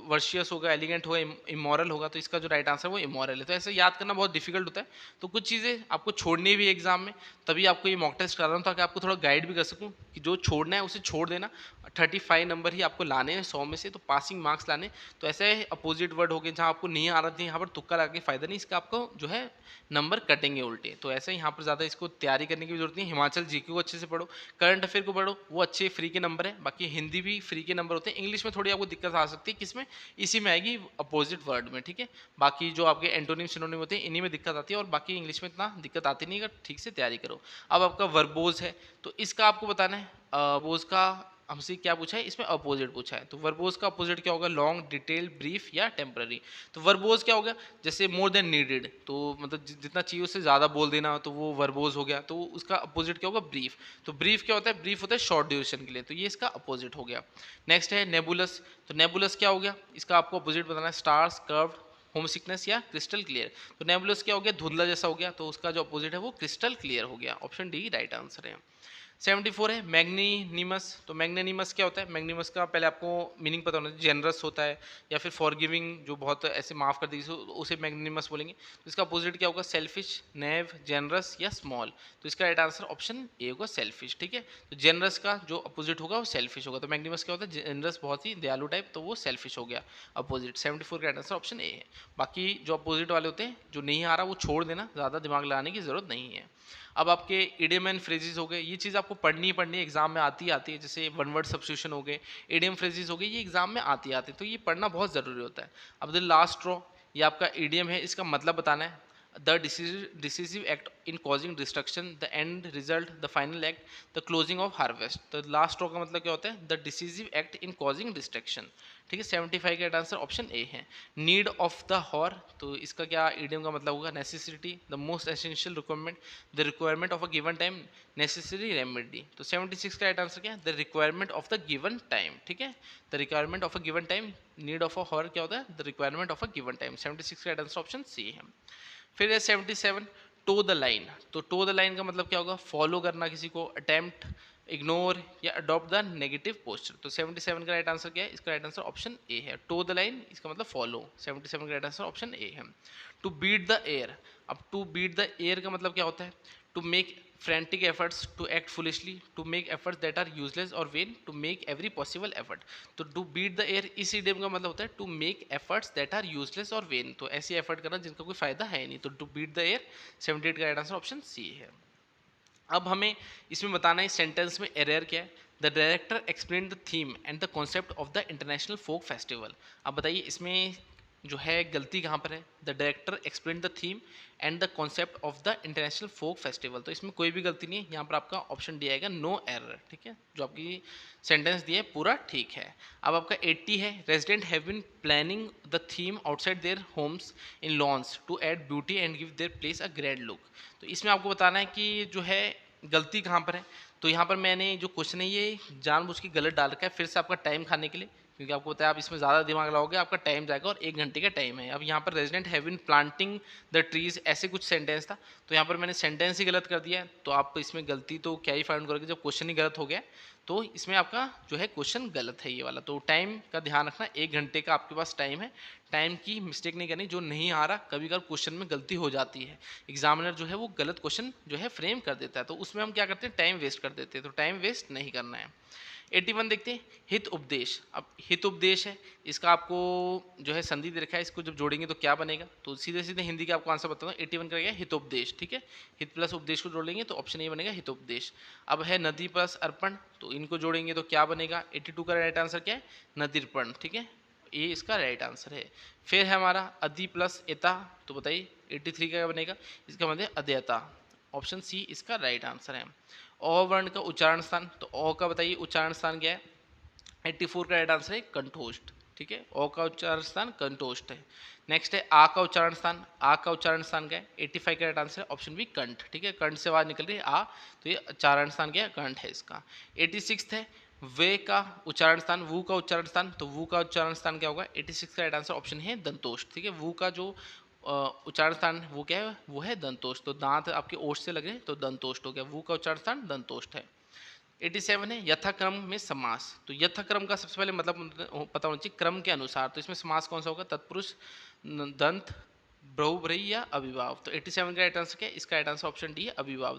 वर्शियस होगा, एलिगेंट होगा, इमोरल होगा, तो इसका जो राइट आंसर है वो इमोरल है। तो ऐसे याद करना बहुत डिफिकल्ट होता है, तो कुछ चीज़ें आपको छोड़नी भी एग्जाम में, तभी आपको ये मॉक टेस्ट कर रहा हूँ ताकि आपको थोड़ा गाइड भी कर सकूँ कि जो छोड़ना है उसे छोड़ देना। 35 नंबर ही आपको लाने हैं 100 में से, तो पासिंग मार्क्स लाने, तो ऐसे अपोजिट वर्ड हो गए जहाँ आपको नहीं आ रहा था, यहाँ पर तुक्का लगा के फायदा नहीं, इसका आपको जो है नंबर कटेंगे उल्टे। तो ऐसे यहाँ पर ज़्यादा इसको तैयारी करने की भी जरूरत नहीं। हिमाचल जीके को अच्छे से पढ़ो, करंट अफेयर को पढ़ो, वो अच्छे फ्री के नंबर है, बाकी हिंदी भी फ्री के नंबर होते हैं। इंग्लिश में थोड़ी आपको दिक्कत आ सकती है, किसमें, इसी में आएगी अपोजिट वर्ड में, ठीक है। बाकी जो आपके एंटोनिम सिनोनिम होते हैं इन्हीं में दिक्कत आती है, और बाकी इंग्लिश में इतना दिक्कत आती नहीं अगर ठीक से तैयारी करो। अब आपका वर्बोज है, तो इसका आपको बताना है, वर्बोज का हमसे क्या पूछा है, इसमें अपोजिट पूछा है, तो वर्बोज का अपोजिट क्या होगा, लॉन्ग, डिटेल, ब्रीफ या टेम्पररी। तो वर्बोज क्या होगा, जैसे मोर देन नीडेड, तो मतलब जितना चाहिए उससे ज़्यादा बोल देना, तो वो वर्बोज हो गया। तो उसका अपोजिट क्या होगा, ब्रीफ। तो ब्रीफ क्या होता है, ब्रीफ होता है शॉर्ट ड्यूरेशन के लिए, तो ये इसका अपोजिट हो गया। नेक्स्ट है नेबुलस, तो नेबुलस क्या हो गया, इसका आपको अपोजिट बताना है, स्टार्स, कर्व्ड, होम सिकनेस या क्रिस्टल क्लियर। तो नेबुलस क्या हो गया, धुंधला जैसा हो गया, तो उसका जो अपोजिट है वो क्रिस्टल क्लियर हो गया। ऑप्शन डी राइट आंसर है। 74 है मैग्नीनिमस। तो मैग्नीनिमस क्या होता है? मैग्नीनिमस का पहले आपको मीनिंग पता होना चाहिए। जेनरस होता है या फिर फॉरगिविंग, जो बहुत ऐसे माफ कर दीजिए, उसे मैग्नीनिमस बोलेंगे। तो इसका अपोजिट क्या होगा? सेल्फिश, नेव, जेनरस या स्मॉल। तो इसका राइट आंसर ऑप्शन ए होगा, सेल्फिश। ठीक है, तो जेनरस का जो अपोजिट होगा वो सेल्फिश होगा। तो मैग्नीनिमस क्या होता है? जेनरस, बहुत ही दयालु टाइप, तो वो सेल्फिश हो गया अपोजिट। 74 का राइट आंसर ऑप्शन ए है। बाकी जो अपोजिट वाले होते हैं, जो नहीं आ रहा वो छोड़ देना, ज़्यादा दिमाग लगाने की जरूरत नहीं है। अब आपके इडियम एंड फ्रेजेस हो गए, ये चीज़ आपको पढ़नी ही पढ़नी है, एग्जाम में आती है। जैसे वन वर्ड सब्स्टिट्यूशन हो गए, इडियम फ्रेजेस हो गए, ये एग्जाम में आती है, तो ये पढ़ना बहुत ज़रूरी होता है। अब द लास्ट ड्रॉ, ये आपका इडियम है, इसका मतलब बताना है। The decisive act in causing destruction, the end result, the final act, the closing of harvest. तो लास्ट ड्रॉ का मतलब क्या होता है? The decisive act in causing destruction. ठीक है, 75 का आंसर ऑप्शन ए है। नीड ऑफ द हॉर, तो इसका क्या इडियम का मतलब होगा? Necessity, the most essential requirement, the requirement of a given time, necessary remedy. तो 76 का राइट आंसर क्या है? The requirement of the given time. ठीक है, the requirement of a given time, need of a hour क्या होता है? The requirement of a given time. 76 का राइट आंसर ऑप्शन सी है। फिर है 77, टो द लाइन। तो टो द लाइन का मतलब क्या होगा? फॉलो करना किसी को, अटेम्प्ट, इग्नोर या अडॉप्ट द नेगेटिव पोस्चर। तो 77 का राइट आंसर क्या है? इसका राइट आंसर ऑप्शन ए है, टो द लाइन, इसका मतलब फॉलो। 77 का राइट आंसर ऑप्शन ए है। टू बीट द एयर, अब टू बीट द एयर का मतलब क्या होता है? To make frantic efforts, to act foolishly, to make efforts that are useless or vain, to make every possible effort। तो to beat the air इस idiom का मतलब होता है to make efforts that are useless or vain, तो ऐसी effort करना जिनका कोई फायदा है नहीं। तो to beat the air 78 का राइट आंसर ऑप्शन सी है। अब हमें इसमें बताना है सेंटेंस में एरर क्या है। The director explain the theme and the concept of the international folk festival. अब बताइए इसमें जो है गलती कहाँ पर है? The director explain the theme and the concept of the international folk festival. तो इसमें कोई भी गलती नहीं है, यहाँ पर आपका ऑप्शन डी आएगा, नो एरर। ठीक है, जो आपकी सेंटेंस दिया है पूरा ठीक है। अब आपका 80 है, resident have been planning the theme outside their homes in lawns to add beauty and give their place a grand look. तो इसमें आपको बताना है कि जो है गलती कहाँ पर है। तो यहाँ पर मैंने जो क्वेश्चन है ये जानबूझ के गलत डाल रखा है, फिर से आपका टाइम खाने के लिए, क्योंकि आपको पता है आप इसमें ज़्यादा दिमाग लगाओगे आपका टाइम जाएगा, और 1 घंटे का टाइम है। अब यहाँ पर resident have been planting the trees, ऐसे कुछ सेंटेंस था, तो यहाँ पर मैंने सेंटेंस ही गलत कर दिया है। तो आप इसमें गलती तो क्या ही फाइंड करोगे जब क्वेश्चन ही गलत हो गया। तो इसमें आपका जो है क्वेश्चन गलत है ये वाला। तो टाइम का ध्यान रखना, 1 घंटे का आपके पास टाइम है, टाइम की मिस्टेक नहीं करनी। जो नहीं आ रहा, कभी कभी क्वेश्चन में गलती हो जाती है, एग्जामिनर जो है वो गलत क्वेश्चन जो है फ्रेम कर देता है, तो उसमें हम क्या करते हैं? टाइम वेस्ट कर देते हैं। तो टाइम वेस्ट नहीं करना है। 81 देखते हैं, हित उपदेश। अब हित उपदेश है, इसका आपको जो है संधि दे रखा है, इसको जब जोड़ेंगे तो क्या बनेगा? तो सीधे सीधे हिंदी का आपको आंसर बताऊंगा। 81 का क्या है? हितोपदेश। ठीक है, हित प्लस उपदेश को जोड़ेंगे तो ऑप्शन ए बनेगा, हितोपदेश। अब है नदी प्लस अर्पण, तो इनको जोड़ेंगे तो क्या बनेगा? 82 का राइट आंसर क्या है? नदीर्पण। ठीक है, ये इसका राइट आंसर है। फिर है हमारा अति प्लस एता, तो बताइए 83 का क्या बनेगा? इसका मतलब अध्ययता, ऑप्शन सी इसका राइट आंसर है। अ वर्ण का उच्चारण स्थान, तो अ का बताइए उच्चारण स्थान क्या है? 84 का राइट आंसर है कंठोष्ठ। ठीक है, ओ का उच्चारण स्थान कंठोष्ठ है। नेक्स्ट है आ का उच्चारण स्थान, आ का उच्चारण स्थान क्या है? 85 का राइट आंसर है ऑप्शन बी कंठ। ठीक है, कंठ से आवाज निकल रही है आ, तो ये उच्चारण स्थान क्या है? कंठ है इसका। 86 है वे का उच्चारण स्थान, वू का उच्चारण स्थान, तो वू का उच्चारण स्थान क्या होगा? 86 का राइट आंसर ऑप्शन है दंतोष्ठ। ठीक है, वू का जो उच्चारण स्थान वो क्या है? वो है दंतोष्ठ। तो दांत आपके ओष्ठ से लगे तो दंतोष्ठ हो गया, वू का उच्चारण स्थान दंतोष्ठ है। 87 है यथाक्रम में समास। तो यथाक्रम का सबसे पहले मतलब पता होना चाहिए, क्रम के अनुसार। तो इसमें समास कौन सा होगा? तत्पुरुष, दंत, बहुब्रीहि या अभिभाव। तो 87 का राइट आंसर क्या है? इसका राइट आंसर ऑप्शन डी है, अभिभाव।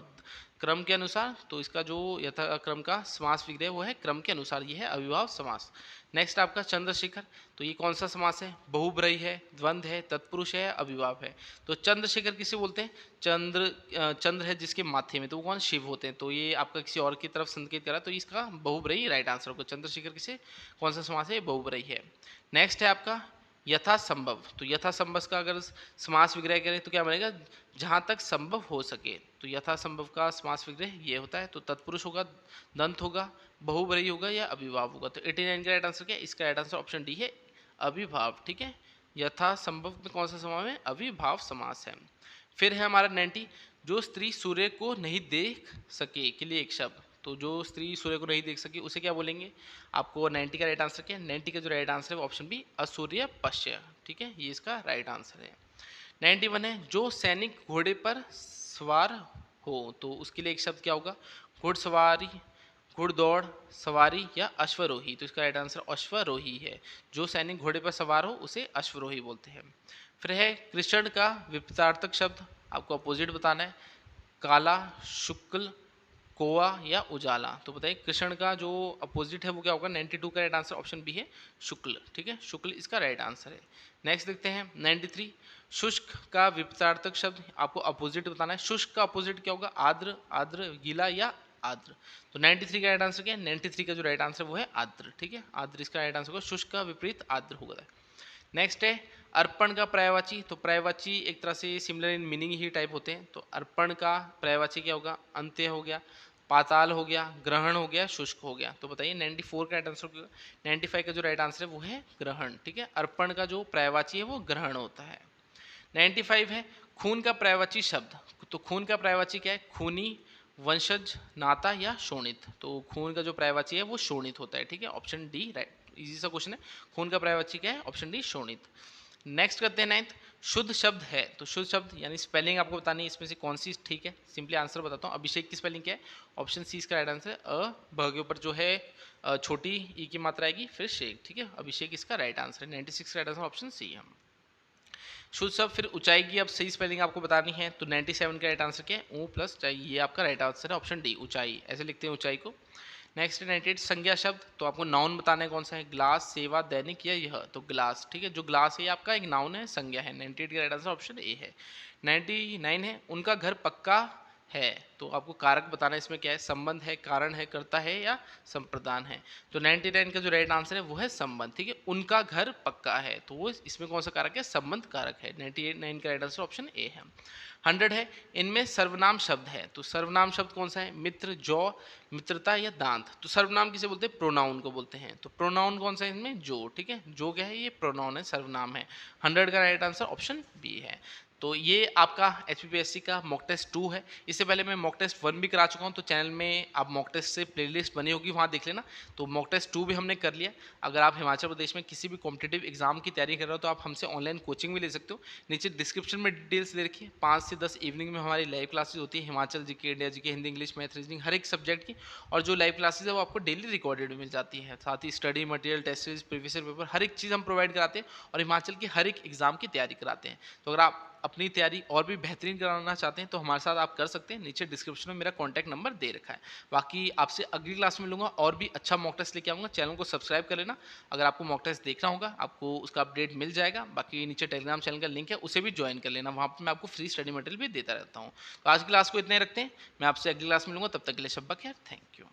क्रम के अनुसार, तो इसका जो यथाक्रम का समास विग्रह वो है क्रम के अनुसार, ये है अभिभाव समास। नेक्स्ट आपका चंद्रशेखर, तो ये कौन सा समास है? बहुब्रीहि है, द्वंद्व है, तत्पुरुष है, अभिभाव है। तो चंद्रशेखर किसे बोलते हैं? चंद्र है जिसके माथे में, तो वो कौन? शिव होते हैं। तो ये आपका किसी और की तरफ संकेत करा, तो इसका बहुब्रीहि राइट आंसर होगा। चंद्रशेखर किसे, कौन सा समास है? बहुब्रीहि है। नेक्स्ट है आपका यथासंभव। तो यथासंभव का अगर समास विग्रह करें तो क्या बनेगा? जहां तक संभव हो सके। तो यथासंभव का समास विग्रह ये होता है। तो तत्पुरुष होगा, दंत होगा, बहुब्रीहि होगा या अभिभाव होगा। तो 89 का राइट आंसर क्या है? इसका राइट आंसर ऑप्शन डी है, अभिभाव। ठीक है, यथासंभव में कौन सा समास है? अभिभाव समास है। फिर है हमारा 90, जो स्त्री सूर्य को नहीं देख सके के लिए एक शब्द। तो जो स्त्री सूर्य को नहीं देख सकी उसे क्या बोलेंगे? आपको 90 का राइट आंसर क्या है? 90 का जो राइट आंसर है वो ऑप्शन बी, असूर्य पश्य। ठीक है, ये इसका राइट आंसर है। 91 है जो सैनिक घोड़े पर सवार हो, तो उसके लिए एक शब्द क्या होगा? घुड़सवारी, घुड़दौड़, सवारी या अश्वरोही। तो इसका राइट आंसर अश्वरोही है। जो सैनिक घोड़े पर सवार हो उसे अश्वरोही बोलते हैं। फिर है कृष्ण का विपरीतार्थक शब्द, आपको अपोजिट बताना है। काला, शुक्ल, कोआ या उजाला। तो बताइए कृष्ण का जो अपोजिट है वो क्या होगा। 92 का राइट आंसर ऑप्शन बी है शुक्ल। ठीक है, शुक्ल इसका राइट आंसर है। नेक्स्ट देखते हैं 93, शुष्क का विपरीतार्थक शब्द, आपको अपोजिट बताना है। शुष्क का अपोजिट क्या होगा। आर्द्र, आर्द्र, गीला या आर्द्र। तो 93 का राइट आंसर क्या है। 93 का जो राइट आंसर वो है आर्द्र। ठीक है, आर्द्र इसका राइट आंसर होगा। शुष्क का विपरीत आर्द्र होगा। नेक्स्ट है अर्पण का पर्यायवाची। तो पर्यायवाची एक तरह से similar in meaning he type होते हैं। तो अर्पण का पर्यायवाची क्या होगा। अंत्य हो गया, पाताल हो गया, ग्रहण हो गया, शुष्क हो गया। तो बताइए 94 का राइट आंसर होगा। 95 का जो राइट आंसर है वो है ग्रहण। ठीक है, अर्पण का जो पर्यायवाची है वो ग्रहण होता है। 95 है खून का पर्यायवाची शब्द। तो खून का पर्यायवाची क्या है। खूनी, वंशज, नाता या शोणित। तो खून का जो पर्यायवाची है वो शोणित होता है। ठीक है, ऑप्शन डी राइट, इजी सा क्वेश्चन है। खून का पर्यायवाची क्या है, ऑप्शन डी शोणित। नेक्स्ट करते हैं 9th, शुद्ध शब्द है। तो शुद्ध शब्द यानी स्पेलिंग आपको बतानी है इसमें से कौन सी ठीक है। सिंपली आंसर बताता हूँ। अभिषेक की स्पेलिंग क्या है। ऑप्शन सी इसका राइट आंसर है। भ के ऊपर जो है छोटी ई की मात्रा आएगी, फिर शेख। ठीक है, अभिषेक इसका राइट आंसर है। 96 का राइट आंसर ऑप्शन सी है। शुद्ध शब्द फिर ऊंचाई की अब सही स्पेलिंग आपको बतानी है। तो 97 का राइट आंसर क्या है। ऊ प्लस चाई, ये आपका राइट आंसर है ऑप्शन डी ऊंचाई, ऐसे लिखते हैं ऊंचाई को। नेक्स्ट 98 संज्ञा शब्द। तो आपको नाउन बताना है कौन सा है। ग्लास, सेवा, दैनिक या यह। तो ग्लास। ठीक है, जो ग्लास है ये आपका एक नाउन है, संज्ञा है। 98 का राइट आंसर ऑप्शन ए है। 99 है उनका घर पक्का है। तो आपको कारक बताना है इसमें क्या है। संबंध है, कारण है, कर्ता है या संप्रदान है। तो 99 का जो राइट आंसर है वो है संबंध। ठीक है, उनका घर पक्का है, तो वो इसमें कौन सा कारक है, संबंध कारक है। 98 का राइट आंसर ऑप्शन ए है। 100 है इनमें सर्वनाम शब्द है। तो सर्वनाम शब्द कौन सा है। मित्र, जौ, मित्रता या दांत। तो सर्वनाम किसे बोलते हैं, प्रोनाउन को बोलते हैं। तो प्रोनाउन कौन सा है इनमें, जो। ठीक है, जो क्या है, ये प्रोनाउन है, सर्वनाम है। 100 का राइट आंसर ऑप्शन बी है। तो ये आपका HPPSC का मॉक टेस्ट 2 है। इससे पहले मैं मॉक टेस्ट 1 भी करा चुका हूँ, तो चैनल में आप मॉक टेस्ट से प्लेलिस्ट बनी होगी, वहाँ देख लेना। तो मॉक टेस्ट 2 भी हमने कर लिया। अगर आप हिमाचल प्रदेश में किसी भी कॉम्पिटिटिव एग्जाम की तैयारी कर रहे हो तो आप हमसे ऑनलाइन कोचिंग भी ले सकते हो। नीचे डिस्क्रिप्शन में डिटेल्स दे रखी है। 5 से 10 इवनिंग में हमारी लाइव क्लासेज होती है, Himachal GK, India GK, Hindi, English, math, reasoning, हर एक सब्जेक्ट की। और जो लाइव क्लासेज है वो आपको डेली रिकॉर्डेड मिल जाती है। साथ ही study material, test series, previous year paper, हर एक चीज़ हम प्रोवाइड कराते हैं और हिमाचल की हर एक एग्जाम की तैयारी कराते हैं। तो अगर आप अपनी तैयारी और भी बेहतरीन कराना चाहते हैं तो हमारे साथ आप कर सकते हैं। नीचे डिस्क्रिप्शन में मेरा कॉन्टैक्ट नंबर दे रखा है। बाकी आपसे अगली क्लास में मिलूंगा और भी अच्छा मॉक टेस्ट लेके आऊँगा। चैनल को सब्सक्राइब कर लेना। अगर आपको मॉक टेस्ट देखना होगा आपको उसका अपडेट मिल जाएगा। बाकी नीचे टेलीग्राम चैनल का लिंक है, उसे भी ज्वाइन कर लेना। वहाँ पर मैं आपको फ्री स्टडी मटेरियल भी देता रहता हूँ। तो आज की क्लास को इतने ही रखते हैं। मैं आपसे अगली क्लास में मिलूंगा, तब तक के लिए शब्बा खैर, थैंक यू।